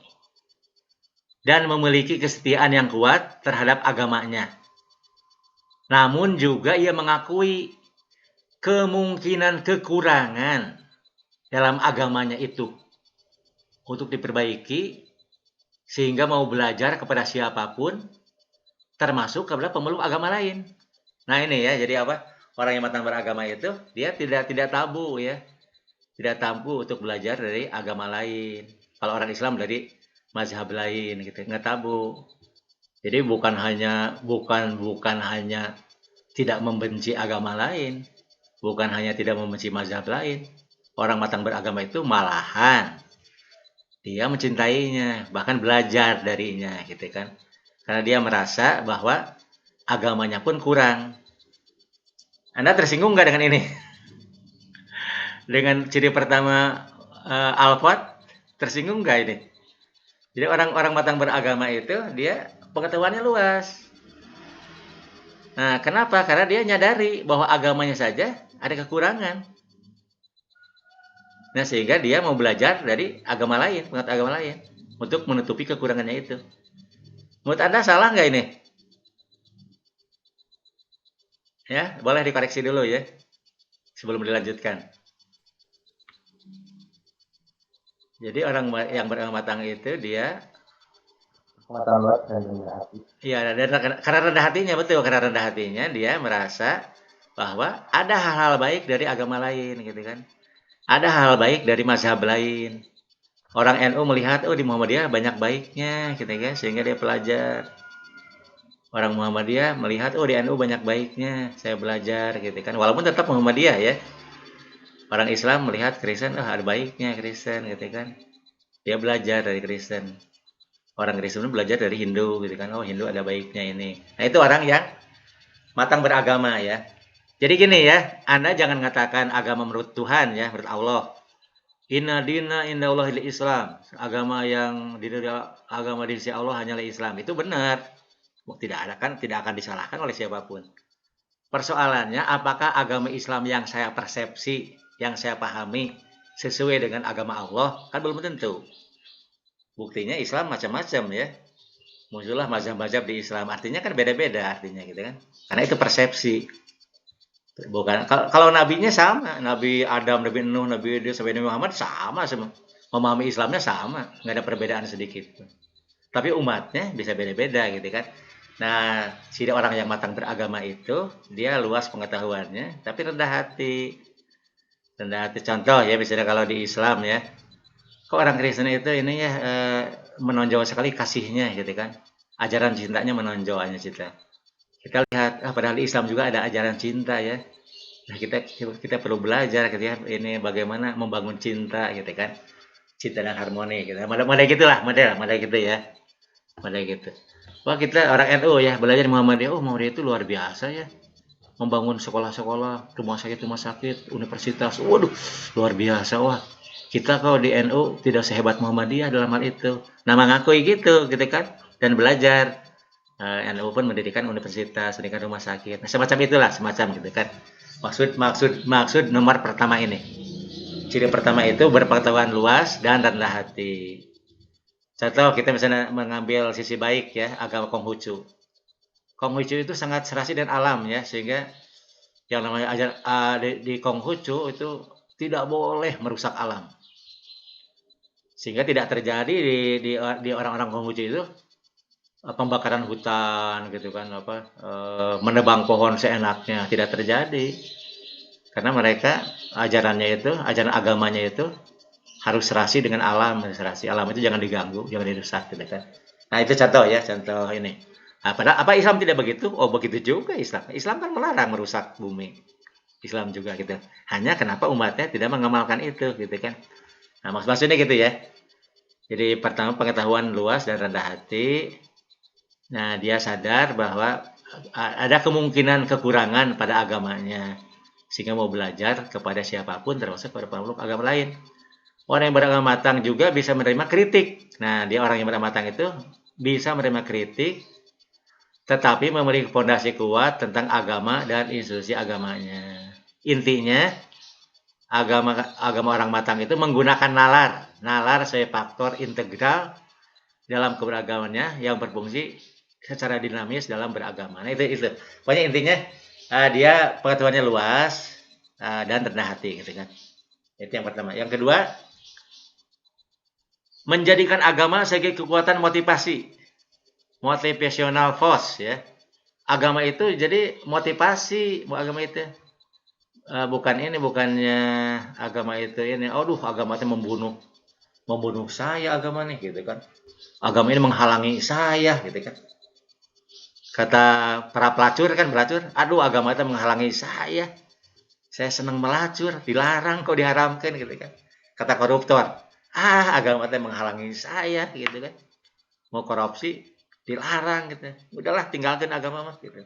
dan memiliki kesetiaan yang kuat terhadap agamanya. Namun juga ia mengakui kemungkinan kekurangan dalam agamanya itu untuk diperbaiki sehingga mau belajar kepada siapapun termasuk kepada pemeluk agama lain. Nah ini ya, jadi apa? Orang yang matang beragama itu dia tidak tabu ya. Tidak tabu untuk belajar dari agama lain. Kalau orang Islam dari mazhab lain gitu, nggak tabu. Jadi bukan hanya tidak membenci agama lain, bukan hanya tidak membenci mazhab lain. Orang matang beragama itu malahan dia mencintainya, bahkan belajar darinya gitu kan. Karena dia merasa bahwa agamanya pun kurang. Anda tersinggung nggak dengan ini? Dengan ciri pertama Alphard, tersinggung nggak ini? Jadi orang-orang matang beragama itu dia pengetahuannya luas. Nah, kenapa? Karena dia nyadari bahwa agamanya saja ada kekurangan. Nah, sehingga dia mau belajar dari agama lain, pengetahuan agama lain, untuk menutupi kekurangannya itu. Menurut Anda salah nggak ini? Ya, boleh dikoreksi dulu ya, sebelum dilanjutkan. Jadi orang yang beragama matang itu dia
pengetahuan luas dan rendah hati.
Iya, karena rendah hatinya betul, karena rendah hatinya dia merasa bahwa ada hal-hal baik dari agama lain gitu kan. Ada hal baik dari mazhab lain. Orang NU melihat di Muhammadiyah banyak baiknya gitu kan, sehingga dia belajar. Orang Muhammadiyah melihat di NU banyak baiknya, saya belajar gitu kan. Walaupun tetap Muhammadiyah ya. Orang Islam melihat Kristen ada baiknya Kristen gitu kan. Dia belajar dari Kristen. Orang Kristen belajar dari Hindu gitu kan. Oh, Hindu ada baiknya ini. Nah, itu orang yang matang beragama ya. Jadi gini ya, Anda jangan mengatakan agama menurut Tuhan ya, menurut Allah. Inna dina indallahil Islam. Agama yang agama di sisi Allah hanyalah Islam. Itu benar. Tidak akan disalahkan oleh siapapun. Persoalannya apakah agama Islam yang saya persepsi, yang saya pahami sesuai dengan agama Allah? Kan belum tentu. Buktinya Islam macam-macam ya. Muncullah mazhab-mazhab di Islam. Artinya kan beda-beda artinya gitu kan. Karena itu persepsi. Bukan kalau nabinya sama, Nabi Adam, Nabi Nuh, Nabi Idris sampai Nabi Muhammad sama semua. Memahami Islamnya sama, nggak ada perbedaan sedikit. Tapi umatnya bisa beda-beda gitu kan. Nah, si orang yang matang beragama itu dia luas pengetahuannya, tapi rendah hati. Rendah hati contoh ya, misalnya kalau di Islam ya, kok orang Kristen itu ini ya menonjol sekali kasihnya gitu kan. Ajaran cintanya menonjol hanya cinta. Kita lihat, padahal di Islam juga ada ajaran cinta ya. Nah, kita perlu belajar gitu ya, ini bagaimana membangun cinta gitu kan. Cinta dan harmoni gitu. Model gitulah, model gitu ya. Model gitu. Wah, kita orang NU ya, belajar Muhammadiyah. Oh, Muhammadiyah itu luar biasa ya. Membangun sekolah-sekolah, rumah sakit, universitas. Waduh, luar biasa. Wah, kita kalau di NU tidak sehebat Muhammadiyah dalam hal itu. Nah, mengakui gitu kan. Dan belajar. NU pun mendirikan universitas, mendirikan rumah sakit. Nah, semacam itulah, semacam gitu kan. Maksud nomor pertama ini. Ciri pertama itu berpengetahuan luas dan rendah hati. Contoh kita misalnya mengambil sisi baik ya, agama Konghucu. Konghucu itu sangat serasi dan alam ya, sehingga yang namanya di Konghucu itu tidak boleh merusak alam. Sehingga tidak terjadi di orang-orang Konghucu itu pembakaran hutan gitu kan, menebang pohon seenaknya, tidak terjadi. Karena mereka ajaran agamanya itu harus serasi dengan alam, serasi alam itu jangan diganggu, jangan dirusak gitu kan. Nah, itu contoh ya, contoh ini. Nah, padahal apa Islam tidak begitu? Oh, begitu juga Islam. Islam kan melarang merusak bumi. Islam juga gitu. Hanya kenapa umatnya tidak mengamalkan itu gitu kan. Nah, maksudnya gitu ya. Jadi pertama pengetahuan luas dan rendah hati. Nah, dia sadar bahwa ada kemungkinan kekurangan pada agamanya. Sehingga mau belajar kepada siapapun termasuk pada pemeluk agama lain. Orang yang beragama matang juga bisa menerima kritik. Nah, dia orang yang beragama matang itu bisa menerima kritik, tetapi memiliki fondasi kuat tentang agama dan institusi agamanya. Intinya, agama orang matang itu menggunakan nalar. Nalar sebagai faktor integral dalam keberagamannya yang berfungsi secara dinamis dalam beragama. Nah, itu. Pokoknya intinya dia pengetahuannya luas dan rendah hati gitu kan. Itu yang pertama. Yang kedua, menjadikan agama sebagai kekuatan motivational force ya. Agama itu jadi motivasi, agama itu bukannya agama itu ini, aduh agama itu membunuh saya agama nih gitu kan. Agama ini menghalangi saya gitu kan. Kata para pelacur, aduh agama itu menghalangi saya senang melacur, dilarang kok diharamkan gitu kan. Kata koruptor, agama itu menghalangi saya gitu kan. Mau korupsi dilarang gitu. Udahlah tinggalkan agama mah gitu.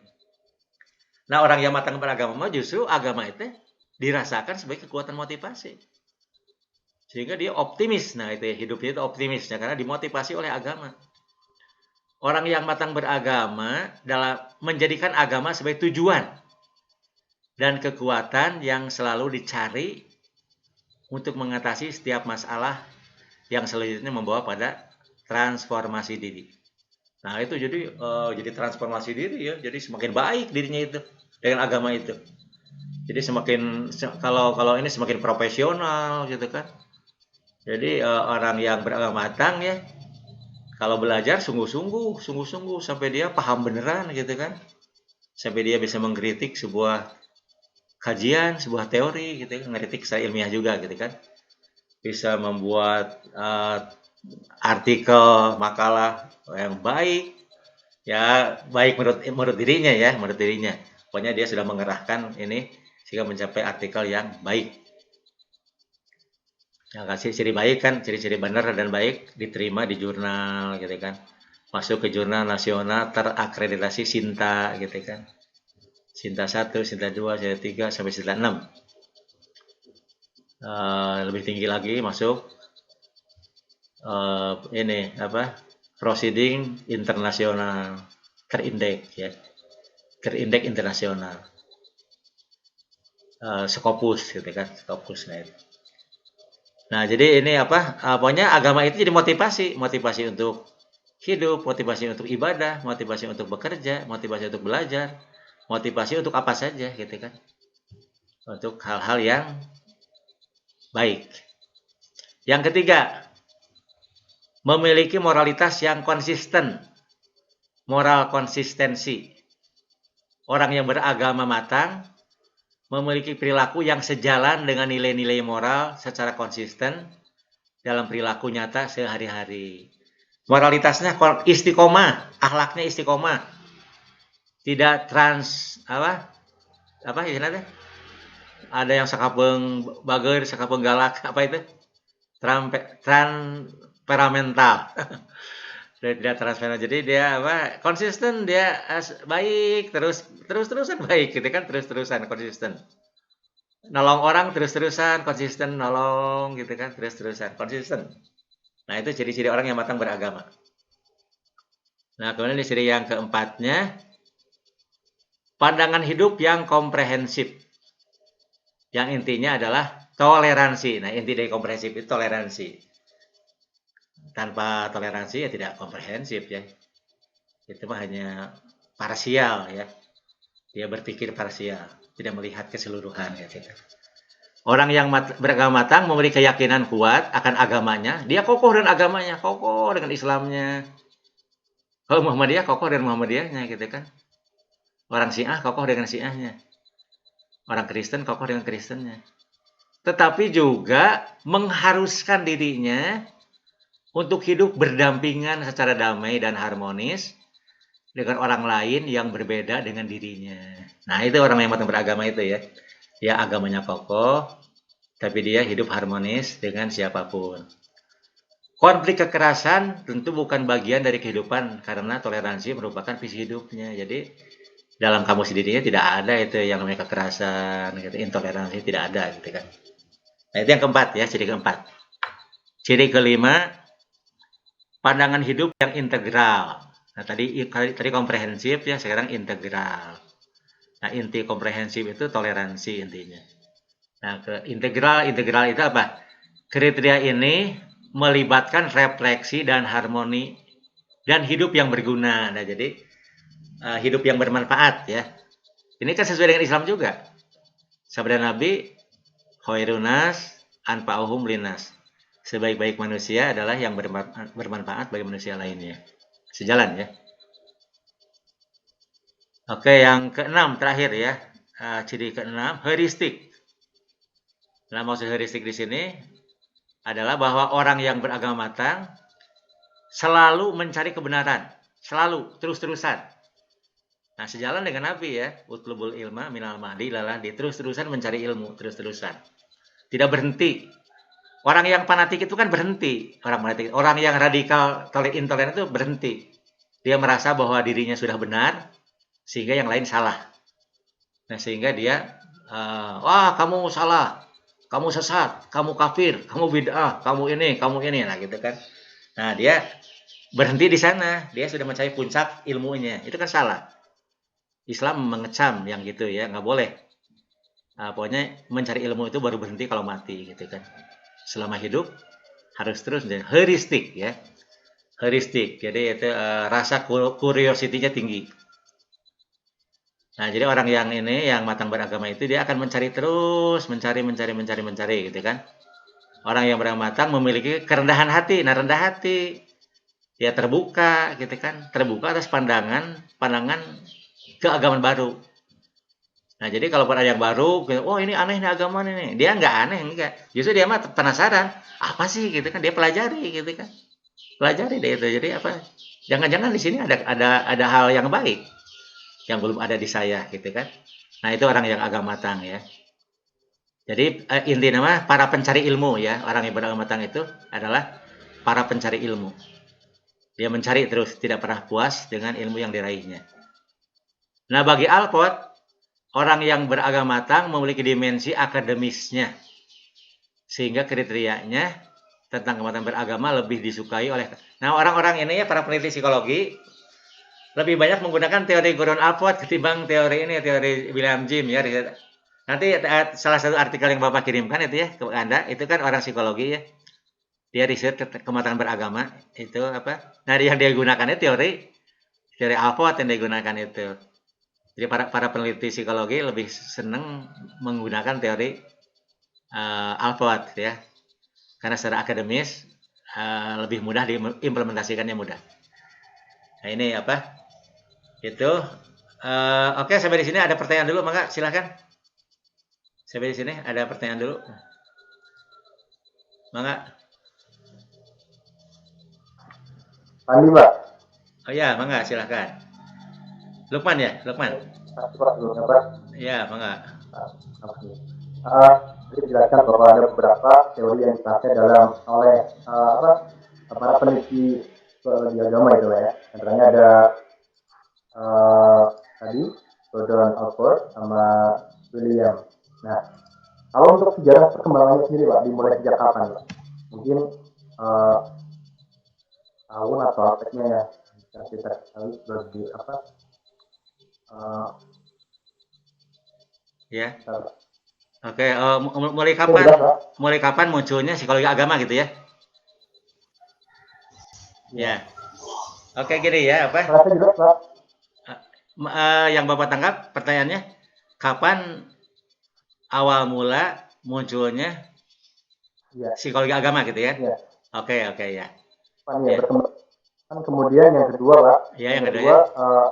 Nah, orang yang matang beragama mah justru agama itu dirasakan sebagai kekuatan motivasi. Sehingga dia optimis. Nah, itu hidupnya itu optimis ya, karena dimotivasi oleh agama. Orang yang matang beragama dalam menjadikan agama sebagai tujuan dan kekuatan yang selalu dicari untuk mengatasi setiap masalah yang selanjutnya membawa pada transformasi diri. Nah, itu jadi transformasi diri ya. Jadi semakin baik dirinya itu dengan agama itu. Jadi kalau ini semakin profesional gitu kan. Jadi orang yang beragama matang ya, kalau belajar sungguh-sungguh sampai dia paham beneran gitu kan. Sampai dia bisa mengkritik sebuah kajian, sebuah teori gitu kan, ngeritik secara ilmiah juga gitu kan. Bisa membuat artikel, makalah yang baik. Ya, baik menurut dirinya ya, menurut dirinya. Pokoknya dia sudah mengerahkan ini sehingga mencapai artikel yang baik. Yang kasih ciri baik kan, ciri-ciri benar dan baik diterima di jurnal gitu kan. Masuk ke jurnal nasional terakreditasi Sinta gitu kan. Sinta 1, Sinta 2, Sinta 3 sampai Sinta 6. Lebih tinggi lagi masuk proceeding internasional terindeks ya. Terindeks internasional. Scopus gitu kan, Scopus nah itu. Nah, jadi ini pokoknya agama itu jadi motivasi untuk hidup, motivasi untuk ibadah, motivasi untuk bekerja, motivasi untuk belajar, motivasi untuk apa saja gitu kan. Untuk hal-hal yang baik. Yang ketiga, memiliki moralitas yang konsisten. Moral konsistensi. Orang yang beragama matang memiliki perilaku yang sejalan dengan nilai-nilai moral secara konsisten dalam perilaku nyata sehari-hari. Moralitasnya istiqomah, akhlaknya istiqomah. Tidak istilahnya? ada yang sakapeung bager, sakapeung galak, apa itu? Temperamental. Dia tidak transparan. Jadi dia apa? Konsisten, dia baik, terus-terusan baik gitu kan, terus-terusan konsisten. Nolong orang terus-terusan, konsisten nolong gitu kan, terus-terusan konsisten. Nah, itu ciri-ciri orang yang matang beragama. Nah, kemudian di ciri yang keempatnya, pandangan hidup yang komprehensif. Yang intinya adalah toleransi. Nah, inti dari komprehensif itu toleransi. Tanpa toleransi ya tidak komprehensif ya. Itu mah hanya parsial ya. Dia berpikir parsial, tidak melihat keseluruhan ya. Orang yang beragama matang memberi keyakinan kuat akan agamanya. Dia kokoh dengan agamanya, kokoh dengan Islamnya. Kalau Muhammadiyah kokoh dengan Muhammadiyahnya gitu kan. Orang Syiah kokoh dengan Syiahnya. Orang Kristen kokoh dengan Kristennya. Tetapi juga mengharuskan dirinya untuk hidup berdampingan secara damai dan harmonis dengan orang lain yang berbeda dengan dirinya. Nah, itu orang yang matang beragama itu ya. Dia agamanya kokoh, tapi dia hidup harmonis dengan siapapun. Konflik kekerasan tentu bukan bagian dari kehidupan karena toleransi merupakan visi hidupnya. Jadi dalam kamus dirinya tidak ada itu yang namanya kekerasan, gitu, intoleransi tidak ada gitu kan. Nah, itu yang keempat ya, ciri keempat. Ciri kelima, pandangan hidup yang integral. Nah, tadi komprehensif ya, sekarang integral. Nah, inti komprehensif itu toleransi intinya. Nah, integral itu apa? Kriteria ini melibatkan refleksi dan harmoni dan hidup yang berguna. Nah, jadi hidup yang bermanfaat ya. Ini kan sesuai dengan Islam juga. Sabda Nabi, khairunas anfa'uhum linas. Sebaik-baik manusia adalah yang bermanfaat bagi manusia lainnya. Sejalan ya. Oke, yang keenam terakhir ya. Ciri keenam, heuristik. Nah, maksud heuristik di sini adalah bahwa orang yang beragama matang selalu mencari kebenaran, selalu terus-terusan. Nah, sejalan dengan Nabi ya, utlubul ilma minal mahdi lalah, terus-terusan mencari ilmu, terus-terusan. Tidak berhenti. Orang yang fanatik itu kan berhenti, orang yang radikal intoleran itu berhenti. Dia merasa bahwa dirinya sudah benar, sehingga yang lain salah. Nah, sehingga dia, wah kamu salah, kamu sesat, kamu kafir, kamu bid'ah, kamu ini, nah gitu kan. Nah, dia berhenti di sana, dia sudah mencapai puncak ilmunya, itu kan salah. Islam mengecam yang gitu ya, nggak boleh. Pokoknya mencari ilmu itu baru berhenti kalau mati gitu kan. Selama hidup harus terus menjadi heuristik ya. Heuristik. Jadi itu rasa curiosity-nya tinggi. Nah, jadi orang yang ini yang matang beragama itu dia akan mencari terus, mencari gitu kan. Orang yang beragama matang memiliki kerendahan hati. Nah, rendah hati dia terbuka gitu kan. Terbuka atas pandangan keagamaan baru. Nah, jadi kalau ada yang baru, oh ini aneh nih agama ini. Dia nggak aneh, enggak. Justru dia mah penasaran, apa sih gitu kan, dia pelajari gitu kan. Pelajari deh itu. Jadi apa? Jangan-jangan di sini ada hal yang baik yang belum ada di saya gitu kan. Nah, itu orang yang agama matang ya. Jadi inti nama para pencari ilmu ya, orang yang beragama matang itu adalah para pencari ilmu. Dia mencari terus, tidak pernah puas dengan ilmu yang diraihnya. Nah, bagi Alport, orang yang beragama matang memiliki dimensi akademisnya, sehingga kriterianya tentang kemampuan beragama lebih disukai oleh. Nah, orang-orang ini ya, para peneliti psikologi lebih banyak menggunakan teori Gordon Alport ketimbang teori William James ya. Nanti salah satu artikel yang Bapak kirimkan itu ya ke Anda, itu kan orang psikologi ya. Dia riset kematangan beragama itu apa? Nah, yang dia gunakan itu teori Alport yang digunakan itu. Jadi para peneliti psikologi lebih senang menggunakan teori Alport ya, karena secara akademis lebih mudah diimplementasikannya mudah. Nah, ini apa? Itu oke, sampai di sini ada pertanyaan dulu, maka silakan. Sampai di sini ada pertanyaan dulu, maka.
Andi, Mbak.
Oh ya, maka silakan. Lukman ya, Lukman.
Pak dulu, Pak.
Ya, maka.
Jadi dijelaskan bahwa ada beberapa teori yang dipakai oleh para peneliti teologi agama itu ya. Contohnya ada tadi Gordon Allport sama William. Nah, kalau untuk sejarah perkembangannya sendiri, Pak, dimulai sejak kapan, Pak? Mungkin tahun atau aspeknya ya kita tahu sebagai apa?
Ya.
Uh,
Oke, mulai
Jelas, Pak?
mulai kapan munculnya psikologi agama gitu ya?
Ya.
Ya. Oke, gini ya, apa?
Merasa jelas, Pak?
Yang Bapak tangkap pertanyaannya, kapan awal mula munculnya
Iya.
psikologi agama gitu ya?
Iya.
Oke, ya.
Pan, ya,
Ya.
berkembang. Kan kemudian yang kedua, Pak.
Ya, yang kedua
kedua,
ya.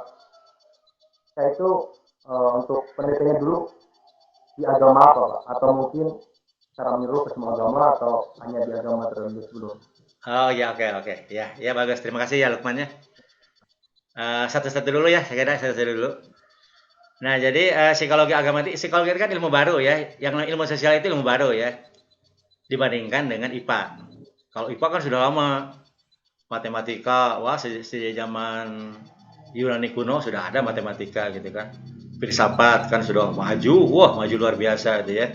saya itu untuk penelitiannya dulu di agama apa, Pak? Atau mungkin secara menyeluruh ke semua agama atau hanya di agama tertentu sebelum?
Oh ya, oke. Ya, bagus. Terima kasih ya Lukmannya. Satu-satu dulu ya, saya kira satu-satu dulu. Nah, jadi psikologi agama psikologi itu kan ilmu baru ya. Yang ilmu sosial itu ilmu baru ya. Dibandingkan dengan IPA. Kalau IPA kan sudah lama. Matematika, wah sejak zaman Yunani kuno sudah ada matematika gitu kan. Filsafat kan sudah maju luar biasa gitu ya.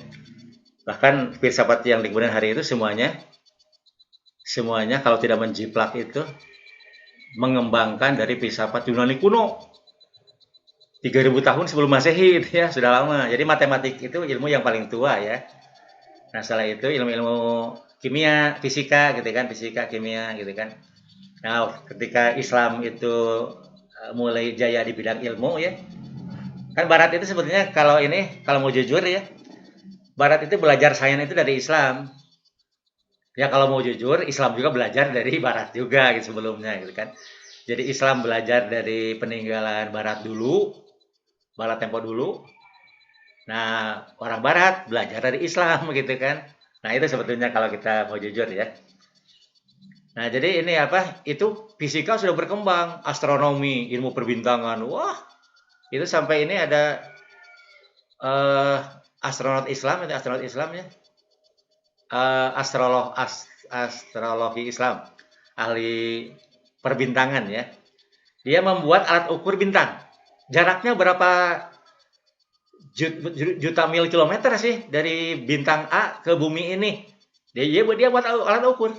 Bahkan filsafat yang di kemudian hari itu semuanya kalau tidak menjiplak itu mengembangkan dari filsafat Yunani kuno 3000 tahun sebelum Masehi itu ya, sudah lama. Jadi matematik itu ilmu yang paling tua ya. Nah, setelah itu ilmu-ilmu kimia, fisika gitu kan, fisika, kimia gitu kan. Nah, ketika Islam itu mulai jaya di bidang ilmu ya, kan Barat itu sebetulnya kalau mau jujur ya, Barat itu belajar sains itu dari Islam. Ya kalau mau jujur, Islam juga belajar dari Barat juga gitu sebelumnya gitu kan. Jadi Islam belajar dari peninggalan Barat dulu, Barat tempo dulu. Nah, orang Barat belajar dari Islam gitu kan. Nah, itu sebetulnya kalau kita mau jujur ya. Nah, jadi ini apa? Itu fisika sudah berkembang, astronomi, ilmu perbintangan. Wah, itu sampai ini ada eh astronot Islam ya. Astrologi Islam, ahli perbintangan ya. Dia membuat alat ukur bintang. Jaraknya berapa juta mil kilometer sih dari bintang A ke bumi ini. Dia buat alat ukur.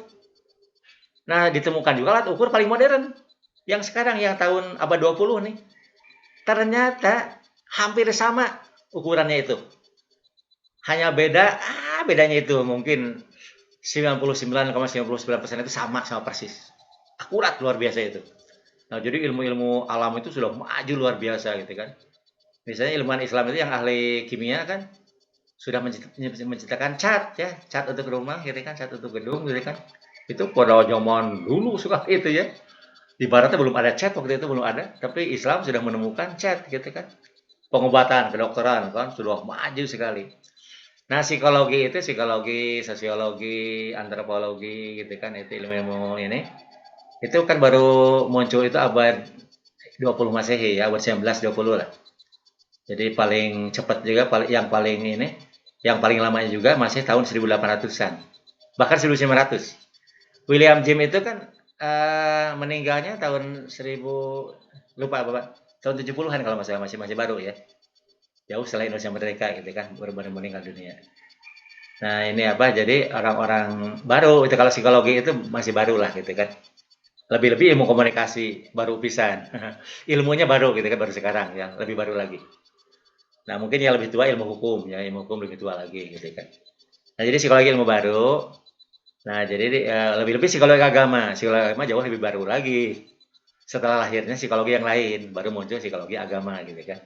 Nah, ditemukan juga alat ukur paling modern. Yang sekarang, yang tahun abad 20 nih. Ternyata hampir sama ukurannya itu. Hanya bedanya itu mungkin 99,99% itu sama persis. Akurat luar biasa itu. Nah, jadi ilmu-ilmu alam itu sudah maju luar biasa gitu kan. Misalnya ilmuwan Islam itu yang ahli kimia kan sudah menciptakan cat untuk rumah gitu kan, cat untuk gedung gitu kan. Itu pada zaman dulu suka itu ya. Di baratnya belum ada cat waktu itu, belum ada, tapi Islam sudah menemukan cat gitu kan. Pengobatan, kedokteran kan sudah maju sekali. Nah, psikologi, sosiologi, antropologi gitu kan, itu ilmu-ilmu ini. Itu kan baru muncul itu abad 20 Masehi ya, abad 19 20 lah. Jadi paling cepat juga yang paling lamanya juga masih tahun 1800-an. Bahkan 1900. William James itu kan meninggalnya tahun 1000 lupa Bapak. Tahun 70-an kalau masalah masih baru ya. Jauh setelah Indonesia merdeka gitu kan, baru meninggal dunia. Nah, ini apa? Jadi orang-orang baru itu kalau psikologi itu masih baru lah gitu kan. Lebih-lebih ilmu komunikasi baru pisan. Ilmunya baru gitu kan, baru sekarang ya, lebih baru lagi. Nah, mungkin yang lebih tua ilmu hukum ya, ilmu hukum lebih tua lagi gitu kan. Nah, jadi psikologi ilmu baru. Nah, jadi lebih-lebih psikologi agama jauh lebih baru lagi. Setelah lahirnya psikologi yang lain, baru muncul psikologi agama gitu kan.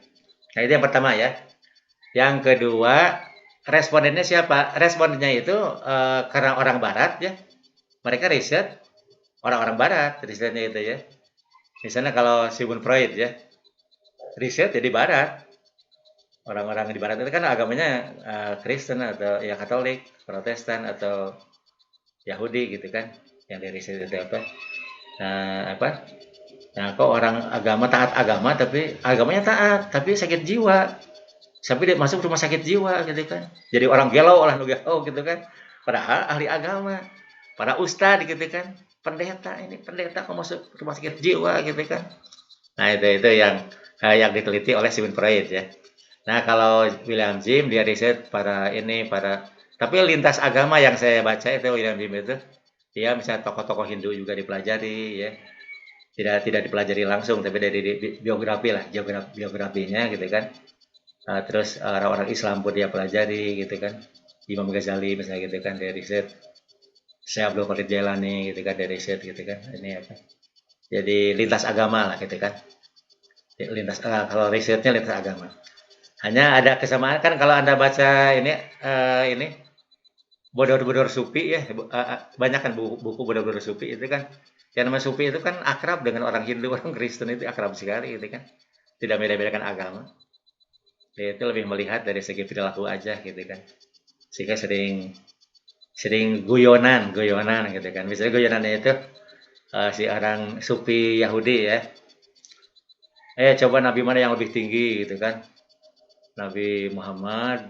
Nah, itu yang pertama ya. Yang kedua, respondennya siapa? Respondennya itu karena orang barat ya. Mereka riset orang-orang barat risetnya itu ya. Misalnya kalau Sigmund Freud ya. Riset jadi barat. Orang-orang di barat itu kan agamanya Kristen atau ya Katolik, Protestan atau Yahudi gitu kan. Yang dari riset itu apa? Nah, kok orang agama taat agama tapi agamanya taat tapi sakit jiwa. Sampai dia masuk rumah sakit jiwa gitu kan. Jadi orang gelau lah galau gitu kan. Padahal ahli agama, para ustadz gitu kan. Pendeta kok masuk rumah sakit jiwa gitu kan. Nah, itu yang diteliti oleh Sigmund Freud ya. Nah, kalau William James dia riset para tapi lintas agama yang saya baca itu William James itu dia misalnya tokoh-tokoh Hindu juga dipelajari ya. Tidak dipelajari langsung tapi dari biografi lah, biografinya gitu kan. Terus orang-orang Islam pun dia pelajari gitu kan. Imam Ghazali misalnya gitu kan dari riset. Saya Abdul Qadir Jailani gitu kan dari riset gitu kan. Ini apa? Jadi lintas agama lah gitu kan. Kalau risetnya lintas agama. Hanya ada kesamaan kan kalau Anda baca ini Bodor-Bodor Sufi ya, banyak kan buku Bodor-Bodor Sufi itu kan. Yang namanya Sufi itu kan akrab dengan orang Hindu, orang Kristen itu akrab sekali gitu kan. Tidak beda-bedakan agama. Dia itu lebih melihat dari segi perilaku aja gitu kan. Sehingga sering guyonan gitu kan. Misalnya guyonannya itu si orang Sufi Yahudi ya. Coba nabi mana yang lebih tinggi gitu kan. Nabi Muhammad,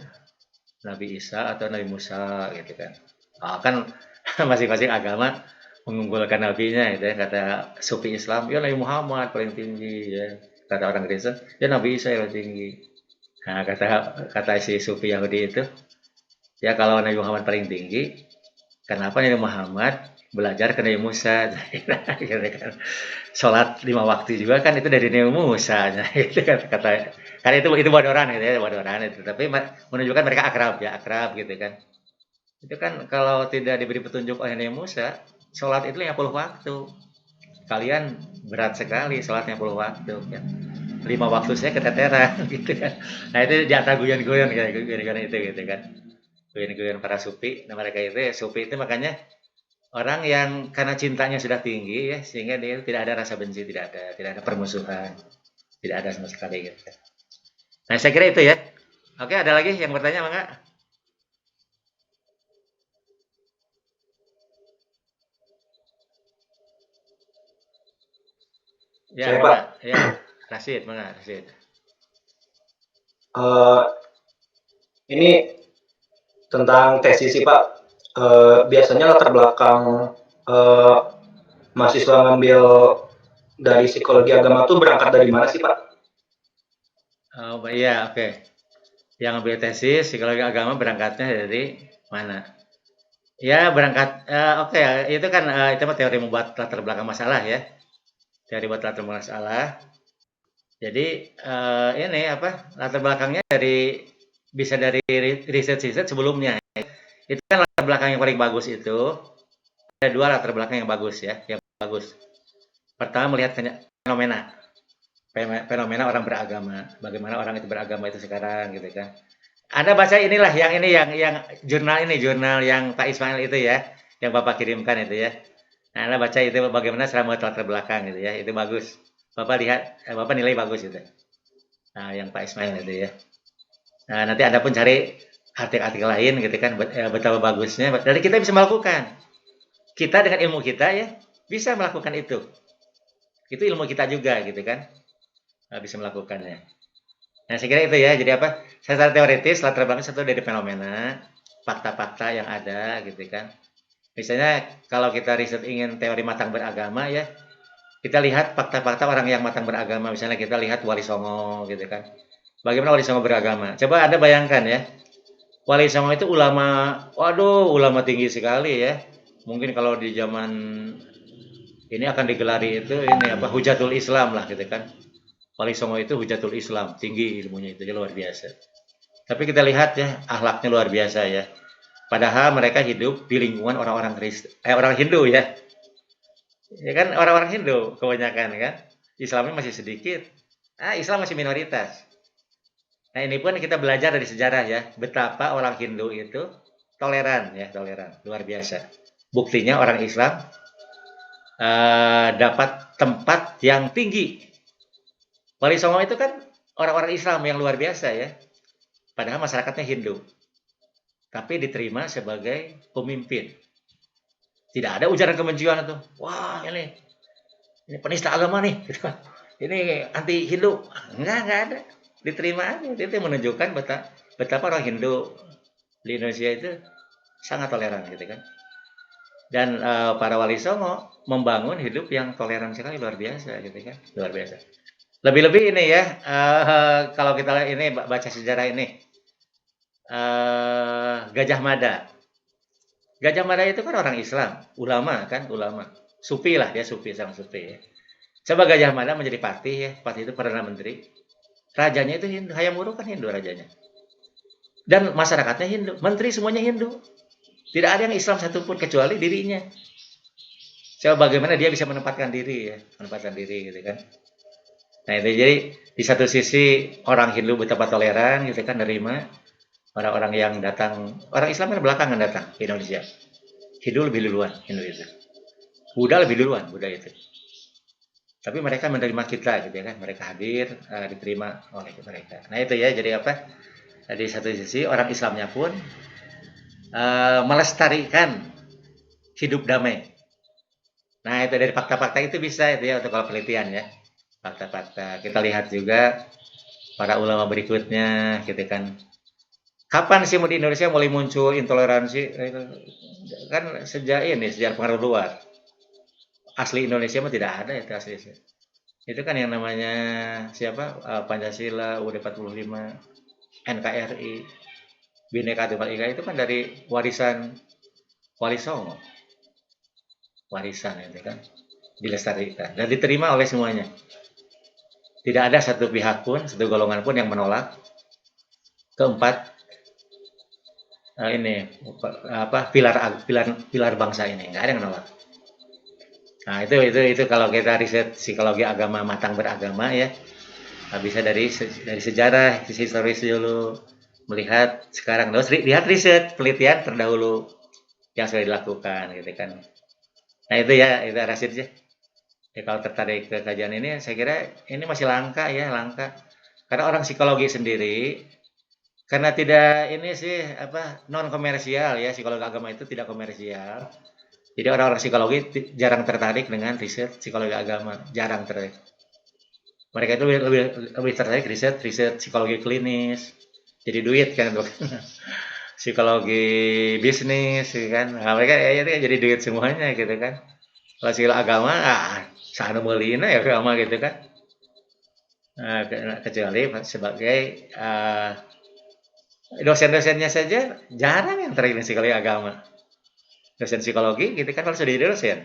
Nabi Isa atau Nabi Musa gitu kan. Kan masing-masing agama mengunggulkan nabinya gitu ya. Kata Sufi Islam, ya Nabi Muhammad paling tinggi ya. Kata orang Kristen, ya Nabi Isa yang tinggi. Nah, kata si Sufi Yahudi itu, ya kalau Nabi Muhammad paling tinggi, kenapa Nabi Muhammad belajar ke Nabi Musa? Gitu kan. Sholat 5 waktu juga kan itu dari Nabi Musa. Nah, itu kata karena itu bodoran gitu ya, bodoran itu. Tapi menunjukkan mereka akrab gitu kan. Itu kan kalau tidak diberi petunjuk oleh Nabi Musa, sholat itu 50 waktu. Kalian berat sekali sholat 50 waktu kan. 5 waktu saya keteteran gitu kan. Nah itu di antara guyon-guyon itu gitu kan. Guyon-guyon para sufi. Nah mereka itu sufi itu makanya orang yang karena cintanya sudah tinggi ya sehingga dia tidak ada rasa benci, tidak ada permusuhan, tidak ada sama sekali gitu. Nah saya kira itu ya. Oke, ada lagi yang bertanya Mangga? Ya,
Saya,
Mangga.
Pak.
Ya, Rasid, Mangga, Rasid.
Ini tentang tesis sih Pak. Biasanya latar belakang mahasiswa ngambil dari psikologi agama tuh berangkat dari mana sih Pak?
Oh iya, oke. Yang ambil tesis psikologi agama berangkatnya dari mana? Ya berangkat, oke ya, itu kan itu mah teori membuat latar belakang masalah ya. Teori buat latar belakang masalah. Jadi ini apa latar belakangnya bisa dari riset-riset sebelumnya. Itu kan latar belakang yang paling bagus itu ada 2 latar belakang yang bagus ya, yang bagus. Pertama melihat fenomena orang beragama, bagaimana orang itu beragama itu sekarang gitu kan. Anda baca inilah yang jurnal yang Pak Ismail itu ya, yang Bapak kirimkan itu ya. Nah, Anda baca itu bagaimana selama latar belakang gitu ya, itu bagus. Bapak lihat, Bapak nilai bagus itu. Nah, yang Pak Ismail itu ya. Nah, nanti Anda pun cari artikel-artikel lain gitu kan, betapa bagusnya. Jadi kita bisa melakukan. Kita dengan ilmu kita ya, bisa melakukan itu. Itu ilmu kita juga gitu kan, bisa melakukannya. Nah, saya kira itu ya. Jadi apa? Secara teoritis latar belakang satu dari fenomena, fakta-fakta yang ada gitu kan. Misalnya kalau kita riset ingin teori matang beragama ya, kita lihat fakta-fakta orang yang matang beragama. Misalnya kita lihat Wali Songo gitu kan. Bagaimana Wali Songo beragama? Coba Anda bayangkan ya. Wali Songo itu ulama tinggi sekali ya. Mungkin kalau di zaman ini akan digelari itu ini apa Hujatul Islam lah gitu kan. Wali Songo itu Hujatul Islam, tinggi ilmunya itu luar biasa. Tapi kita lihat ya, akhlaknya luar biasa ya. Padahal mereka hidup di lingkungan orang Hindu ya. Ya kan orang-orang Hindu kebanyakan kan. Islamnya masih sedikit. Islam masih minoritas. Nah, ini pun kita belajar dari sejarah ya, betapa orang Hindu itu toleran, luar biasa. Buktinya orang Islam dapat tempat yang tinggi. Wali Songo itu kan orang-orang Islam yang luar biasa ya. Padahal masyarakatnya Hindu. Tapi diterima sebagai pemimpin. Tidak ada ujaran kebencian itu. Wah, ini penista agama nih. Ini anti Hindu. Enggak ada. diterima aja. Itu yang menunjukkan betapa orang Hindu di Indonesia itu sangat toleran gitu kan. Dan para wali songo membangun hidup yang toleran sekali, luar biasa gitu kan, luar biasa. Lebih-lebih ini ya, kalau kita lihat ini baca sejarah ini, Gajah Mada. Gajah Mada itu kan orang Islam, ulama kan, ulama. Sufi lah, dia sufi, sang sufi ya. Coba Gajah Mada menjadi patih ya, patih itu perdana menteri. Rajanya itu Hindu, Hayam Wuruk kan Hindu rajanya. Dan masyarakatnya Hindu, menteri semuanya Hindu. Tidak ada yang Islam satupun kecuali dirinya. Coba bagaimana dia bisa menempatkan diri ya, menempatkan diri gitu kan. Nah itu jadi di satu sisi orang Hindu betapa toleran gitu kan, nerima orang-orang yang datang, orang Islam kan belakangan datang ke Indonesia. Hindu lebih duluan, Hindu itu. Buddha lebih duluan, Buddha itu. Tapi mereka menerima kita gitu ya kan, mereka hadir, diterima oleh mereka. Nah itu ya, jadi apa? Di satu sisi orang Islamnya pun melestarikan hidup damai. Nah itu dari fakta-fakta itu bisa itu ya untuk kalau penelitian ya, fakta-fakta. Kita lihat juga para ulama berikutnya gitu kan. Kapan sih di Indonesia mulai muncul intoleransi? Kan sejak pengaruh luar. Asli Indonesia mah tidak ada itu asli. Itu kan yang namanya siapa? Pancasila, UUD 45, NKRI, Bhinneka Tunggal Ika itu kan dari warisan Wali Songo. Warisan itu kan dilestarikan dan diterima oleh semuanya. Tidak ada satu pihak pun, satu golongan pun yang menolak. Keempat, ini apa pilar bangsa ini, nggak ada yang menolak. Nah itu kalau kita riset psikologi agama matang beragama ya, bisa dari sejarah historis dulu, melihat sekarang lihat riset penelitian terdahulu yang sudah dilakukan gitu kan. Nah itu ya, itu Rasid ya. Ya kalau tertarik ke kajian ini, saya kira ini masih langka ya, langka. Karena orang psikologi sendiri, karena tidak ini sih apa non komersial ya, psikologi agama itu tidak komersial. Jadi orang-orang psikologi jarang tertarik dengan riset psikologi agama, jarang tertarik. Mereka itu lebih tertarik riset psikologi klinis, jadi duit kan, psikologi bisnis kan. Nah, mereka ya jadi duit semuanya gitu kan. Kalau psikologi agama, sana melina ya agama gitu kan. Kecuali sebagai dosen-dosennya saja jarang yang tertarik psikologi agama. Dosen psikologi gitu kan, kalau sudah jadi dosen.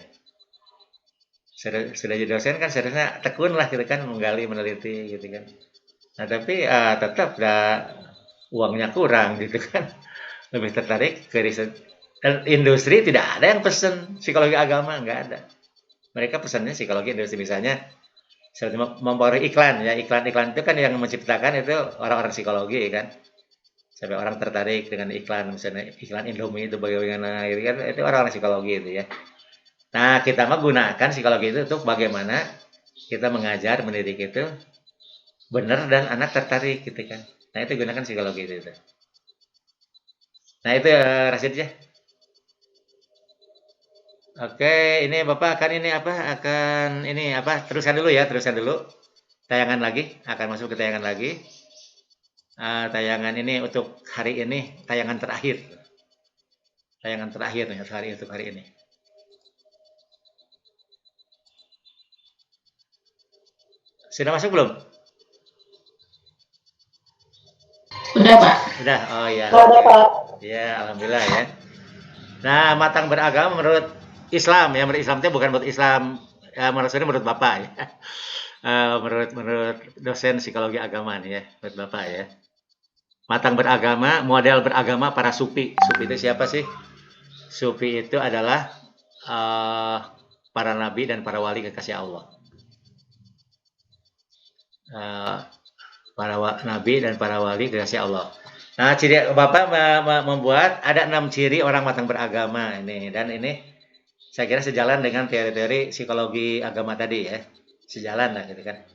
Sudah jadi dosen kan seharusnya tekun lah gitu kan, menggali, meneliti gitu kan. Nah tapi tetap uangnya kurang gitu kan. Lebih tertarik ke riset. Dan industri tidak ada yang pesen psikologi agama, nggak ada. Mereka pesannya psikologi industri, misalnya seperti mempengaruhi iklan ya, iklan itu kan yang menciptakan itu orang-orang psikologi kan. Sampai orang tertarik dengan iklan, misalnya iklan Indomie itu bagaimana gitu kan, itu orang-orang psikologi itu ya. Nah kita mah gunakan psikologi itu untuk bagaimana kita mengajar, mendidik itu benar dan anak tertarik gitu kan. Nah itu gunakan psikologi itu. Nah itu Rasid ya. Oke, ini Bapak akan teruskan dulu ya, tayangan lagi, akan masuk ke tayangan lagi. Tayangan ini untuk hari ini, tayangan terakhir nih, untuk hari ini. Sudah masuk belum?
Sudah, Pak.
Sudah, oh ya.
Ada, Pak.
Ya, alhamdulillah ya. Nah, matang beragama menurut Islam ya, menurut Islam itu bukan menurut Islam, ya, menurut Bapak ya. Menurut dosen psikologi agama nih ya, menurut Bapak ya. Matang beragama, model beragama para sufi. Sufi itu siapa sih? Sufi itu adalah para nabi dan para wali kekasih Allah. Para nabi dan para wali kekasih Allah. Nah, ciri Bapak membuat ada 6 ciri orang matang beragama ini, dan ini saya kira sejalan dengan teori-teori psikologi agama tadi ya, sejalan lah gitu kan.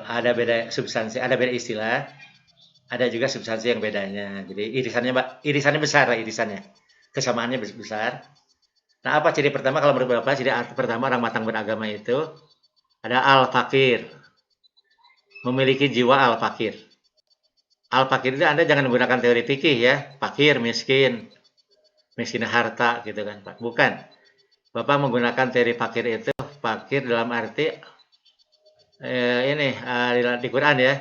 Ada beda substansi, ada beda istilah, ada juga substansi yang bedanya. Jadi irisannya besar lah, kesamaannya besar. Nah apa ciri pertama kalau menurut Bapak? Ciri pertama orang matang beragama itu ada al-fakir, memiliki jiwa al-fakir. Al-fakir itu Anda jangan menggunakan teori fikih ya, fakir, miskin harta gitu kan Pak. Bukan. Bapak menggunakan teori fakir itu, fakir dalam arti di Quran ya.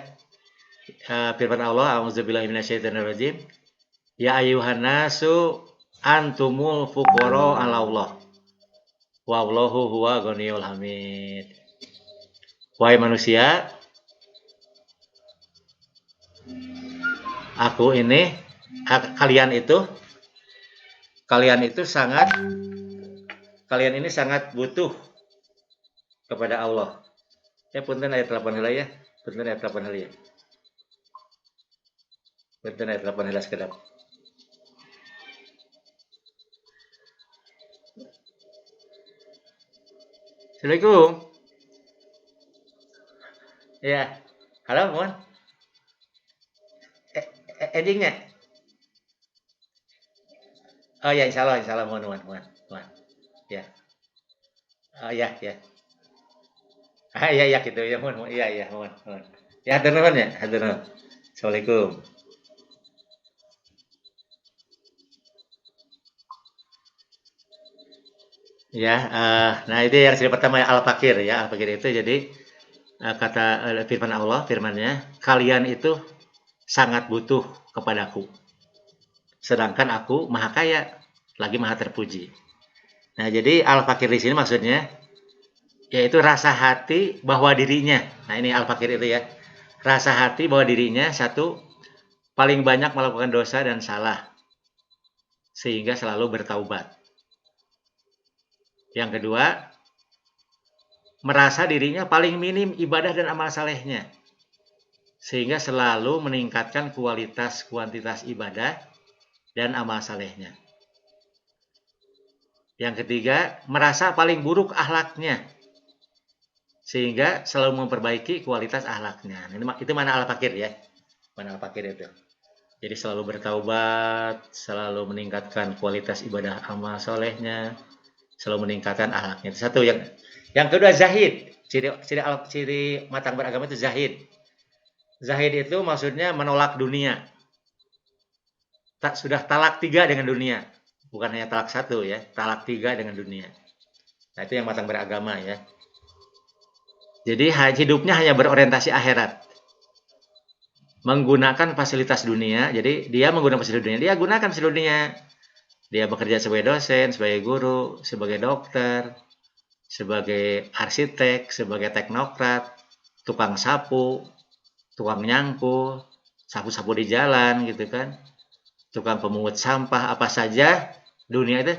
Firman Allah, a'udzubillahi minasyaitonirrajim. Ya ayyuhan nasu antumul fuqara 'ala Allah. Wallahu huwa ghaniyul hamid. Wahai manusia, kalian ini sangat butuh kepada Allah. Ya punten ayat 8 heula ya. Punten ayat 8 heula ya. Punten ayat 8 heula sekedap. Assalamualaikum. Ya. Halo, mohon. Endingnya. Oh ya, insya Allah, mohon. Ya. Oh ya. Ya gitu ya, mohon. Iya, mohon. Ya, hatur nuhun ya, hatur nuhun. Assalamualaikum. Ya, nah itu yang seri pertama ya, al-fakir ya. Al-fakir itu jadi kata firmannya, kalian itu sangat butuh kepadaku. Sedangkan aku maha kaya, lagi maha terpuji. Nah, jadi al-fakir di sini maksudnya yaitu rasa hati bahwa dirinya. Nah, ini al-fakir itu ya. Rasa hati bahwa dirinya satu paling banyak melakukan dosa dan salah sehingga selalu bertaubat. Yang kedua, merasa dirinya paling minim ibadah dan amal salehnya sehingga selalu meningkatkan kualitas kuantitas ibadah dan amal salehnya. Yang ketiga, merasa paling buruk akhlaknya sehingga selalu memperbaiki kualitas akhlaknya. Itu mana al-fakir ya? Mana al-fakir itu? Jadi selalu bertaubat, selalu meningkatkan kualitas ibadah amal solehnya, selalu meningkatkan akhlaknya. Itu satu. Yang kedua zahid. Ciri matang beragama itu zahid. Zahid itu maksudnya menolak dunia. Sudah talak 3 dengan dunia. Bukan hanya talak 1 ya, talak 3 dengan dunia. Nah, itu yang matang beragama ya. Jadi hidupnya hanya berorientasi akhirat. Menggunakan fasilitas dunia. Jadi dia menggunakan fasilitas dunia. Dia gunakan fasilitas dunia. Dia bekerja sebagai dosen, sebagai guru, sebagai dokter, sebagai arsitek, sebagai teknokrat, tukang sapu, tukang nyangkul, sapu-sapu di jalan gitu kan. Tukang pemungut sampah, apa saja dunia itu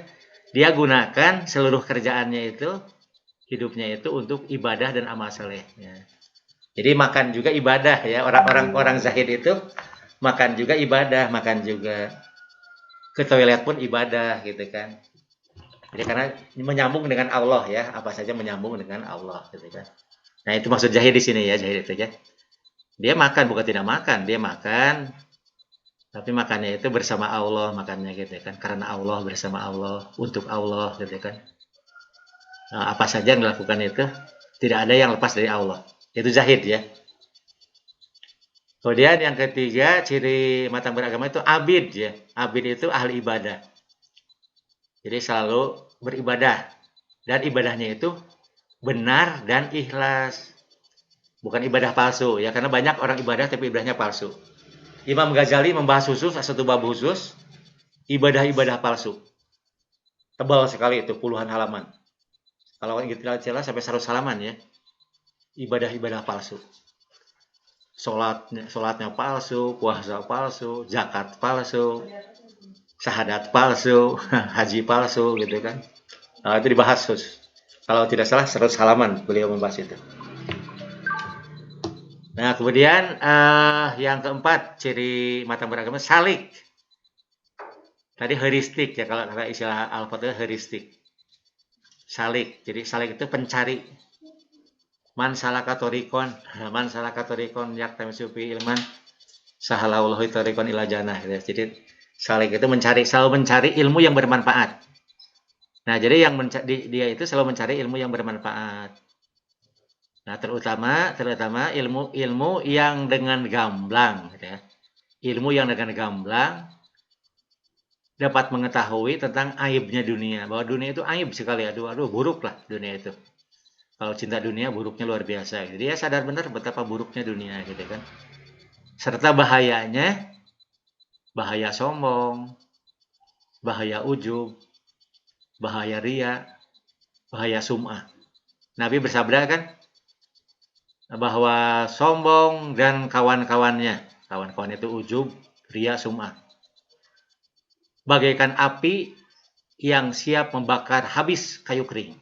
dia gunakan seluruh kerjaannya itu, hidupnya itu untuk ibadah dan amal salehnya. Jadi makan juga ibadah ya, orang zahid itu makan juga ibadah, makan juga ke toilet pun ibadah gitu kan. Jadi karena menyambung dengan Allah ya, apa saja menyambung dengan Allah gitu kan. Nah, itu maksud zahid di sini ya, zahid itu ya. Dia makan bukan tidak makan, dia makan tapi makannya itu bersama Allah, makannya gitu kan. Karena Allah, bersama Allah, untuk Allah gitu kan. Nah, apa saja yang dilakukan itu tidak ada yang lepas dari Allah. Itu zahid ya. Kemudian yang ketiga, ciri matang beragama itu abid ya. Abid itu ahli ibadah. Jadi selalu beribadah. Dan ibadahnya itu benar dan ikhlas. Bukan ibadah palsu ya, karena banyak orang ibadah tapi ibadahnya palsu. Imam Ghazali membahas khusus satu bab khusus ibadah-ibadah palsu. Tebal sekali itu, puluhan halaman. Kalau kita lihat sampai 100 halaman ya. Ibadah-ibadah palsu. Sholatnya palsu, puasa palsu, zakat palsu, syahadat palsu, haji palsu gitu kan. Nah, itu dibahas khusus. Kalau tidak salah 100 halaman beliau membahas itu. Nah, kemudian yang keempat ciri matang beragama salik. Tadi heuristik ya, kalau kata istilah al-fatihah heuristik. Salik. Jadi salik itu pencari. Man salaka torikon yaktam sufi ilman sahalaulahu torikon ila jannah. Jadi salik itu selalu mencari ilmu yang bermanfaat. Nah, jadi dia itu selalu mencari ilmu yang bermanfaat. Nah, terutama ilmu yang dengan gamblang, gitu ya. Ilmu yang dengan gamblang dapat mengetahui tentang aibnya dunia, bahwa dunia itu aib sekali, aduh buruk lah dunia itu. Kalau cinta dunia buruknya luar biasa. Jadi dia sadar benar betapa buruknya dunia, gitu kan. Serta bahayanya, bahaya sombong, bahaya ujub, bahaya ria, bahaya sum'ah. Nabi bersabda kan bahwa sombong dan kawan-kawannya itu ujub, ria, sum'ah, bagaikan api yang siap membakar habis kayu kering.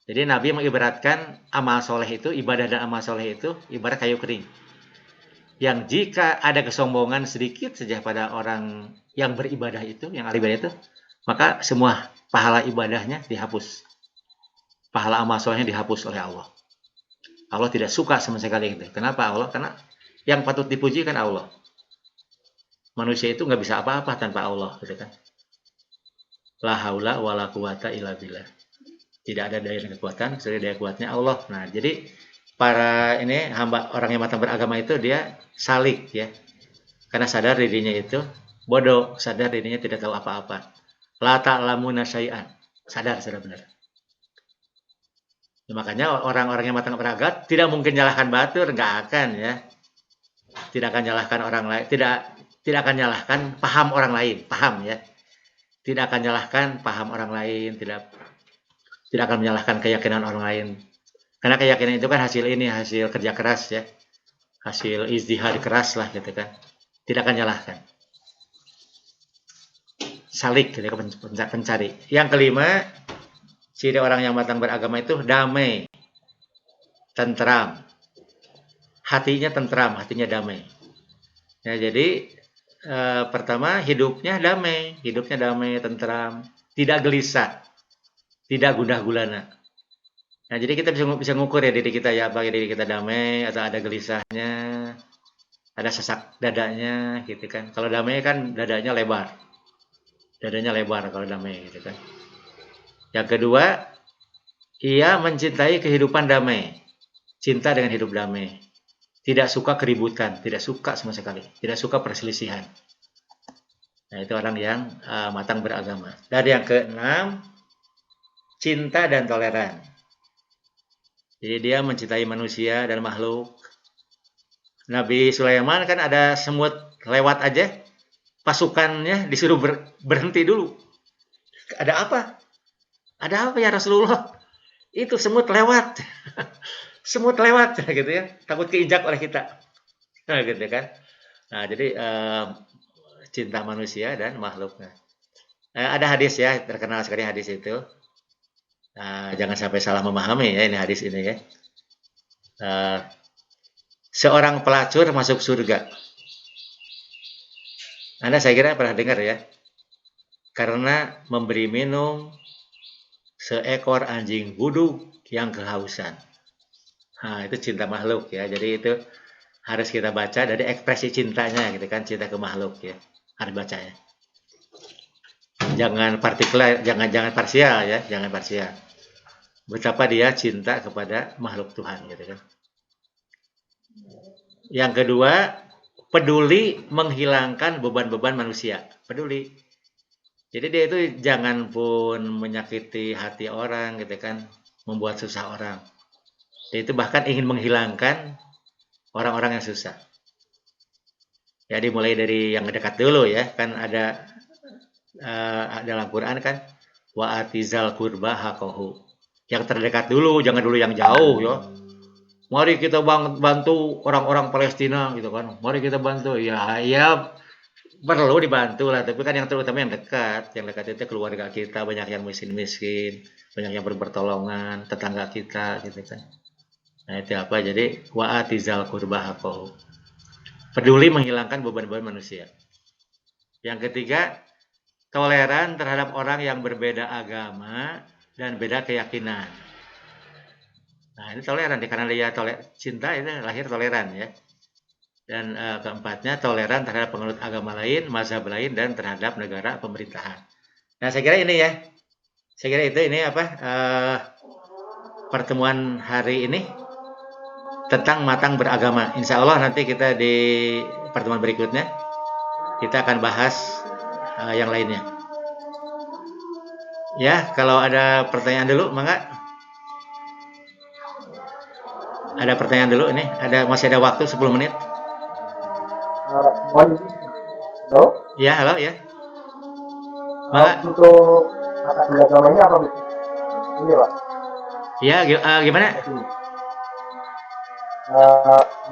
Jadi Nabi mengibaratkan amal soleh itu, ibadah dan amal soleh itu ibarat kayu kering. Yang jika ada kesombongan sedikit saja pada orang yang beribadah itu, yang ahli ibadah itu, maka semua pahala ibadahnya dihapus. Pahala amal solehnya dihapus oleh Allah. Allah tidak suka sama sekali itu. Kenapa Allah? Karena yang patut dipuji kan Allah. Manusia itu nggak bisa apa-apa tanpa Allah, gitu kan? La haula wala quwata illa billah. Tidak ada daya dan kekuatan, kecuali daya kuatnya Allah. Nah, jadi para ini hamba orang yang matang beragama itu dia salik ya. Karena sadar dirinya itu bodoh, sadar dirinya tidak tahu apa-apa. La ta'lamuna syai'an. Sadar benar. Ya, makanya orang-orang yang matang beragama tidak mungkin nyalahkan batur, nggak akan ya. Tidak akan nyalahkan orang lain, tidak akan nyalahkan paham orang lain, paham ya. Tidak akan nyalahkan paham orang lain, tidak akan menyalahkan keyakinan orang lain. Karena keyakinan itu kan hasil kerja keras ya. Hasil ijtihad keras lah gitu kan. Tidak akan nyalahkan. Salik gitu kan, pencari. Yang kelima, ciri orang yang matang beragama itu damai, tentram. Hatinya tentram, hatinya damai. Ya, jadi pertama hidupnya damai, tentram, tidak gelisah, tidak gundah gulana. Nah, jadi kita bisa ngukur ya diri kita ya, apakah diri kita damai atau ada gelisahnya, ada sesak dadanya gitu kan. Kalau damai kan dadanya lebar kalau damai gitu kan. Yang kedua, ia mencintai kehidupan damai, cinta dengan hidup damai. Tidak suka keributan, tidak suka sama sekali, tidak suka perselisihan. Nah, itu orang yang matang beragama. Dan yang keenam, cinta dan toleran. Jadi dia mencintai manusia dan makhluk. Nabi Sulaiman kan ada semut lewat aja, pasukannya disuruh berhenti dulu. Ada apa? Ada apa ya Rasulullah? Itu semut lewat. Semut lewat gitu ya, takut keinjak oleh kita. Nah, gitu kan. Nah, jadi cinta manusia dan makhluknya. Ada hadis ya, terkenal sekali hadis itu. Jangan sampai salah memahami ya ini hadis ini ya. Seorang pelacur masuk surga. Anda saya kira pernah dengar ya. Karena memberi minum seekor anjing buduk yang kehausan. Nah, itu cinta makhluk ya. Jadi itu harus kita baca dari ekspresi cintanya gitu kan, cinta ke makhluk ya. Harus baca ya. Jangan partikular, jangan parsial ya, jangan parsial. Betapa dia cinta kepada makhluk Tuhan gitu kan. Yang kedua, peduli menghilangkan beban-beban manusia. Peduli. Jadi dia itu jangan pun menyakiti hati orang gitu kan, membuat susah orang. Dia itu bahkan ingin menghilangkan orang-orang yang susah. Jadi mulai dari yang dekat dulu ya, kan ada dalam Quran kan, wa atizal qurba haqqahu. Yang terdekat dulu, jangan dulu yang jauh ya. Mari kita bantu orang-orang Palestina gitu kan. Mari kita bantu. Ya perlu dibantu lah, tapi kan yang terutama yang dekat. Yang dekat itu keluarga kita, banyak yang miskin-miskin, banyak yang berpertolongan, tetangga kita gitu kan. Nah, itu apa? Jadi wa atizal qurba haqqahu. Peduli menghilangkan beban-beban manusia. Yang ketiga, toleran terhadap orang yang berbeda agama dan beda keyakinan. Nah, ini toleran karena dia cinta itu lahir toleran ya. Dan keempatnya toleran terhadap penganut agama lain, mazhab lain dan terhadap negara pemerintahan. Nah, saya kira ini ya. Saya kira itu ini apa pertemuan hari ini tentang matang beragama. Insya Allah nanti kita di pertemuan berikutnya kita akan bahas yang lainnya. Ya, kalau ada pertanyaan dulu, mangga. Ada pertanyaan dulu ini. Masih ada waktu 10 menit.
Halo?
Ya, halo ya. Mangga.
Untuk mata kuliah agamanya apa? Ini Pak.
Ya, gimana?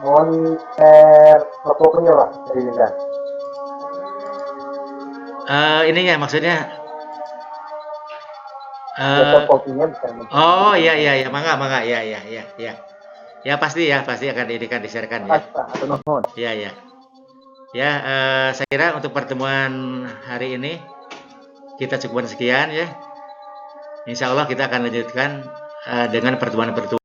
Mohon share fotonya Pak dari Linda.
Ininya maksudnya.
Fotonya bisa.
Oh iya, mangga ya. Ya pasti akan di-share-kan ya. Ya. Ya, saya kira untuk pertemuan hari ini kita cukupkan sekian ya. Insya Allah kita akan lanjutkan dengan pertemuan-pertemuan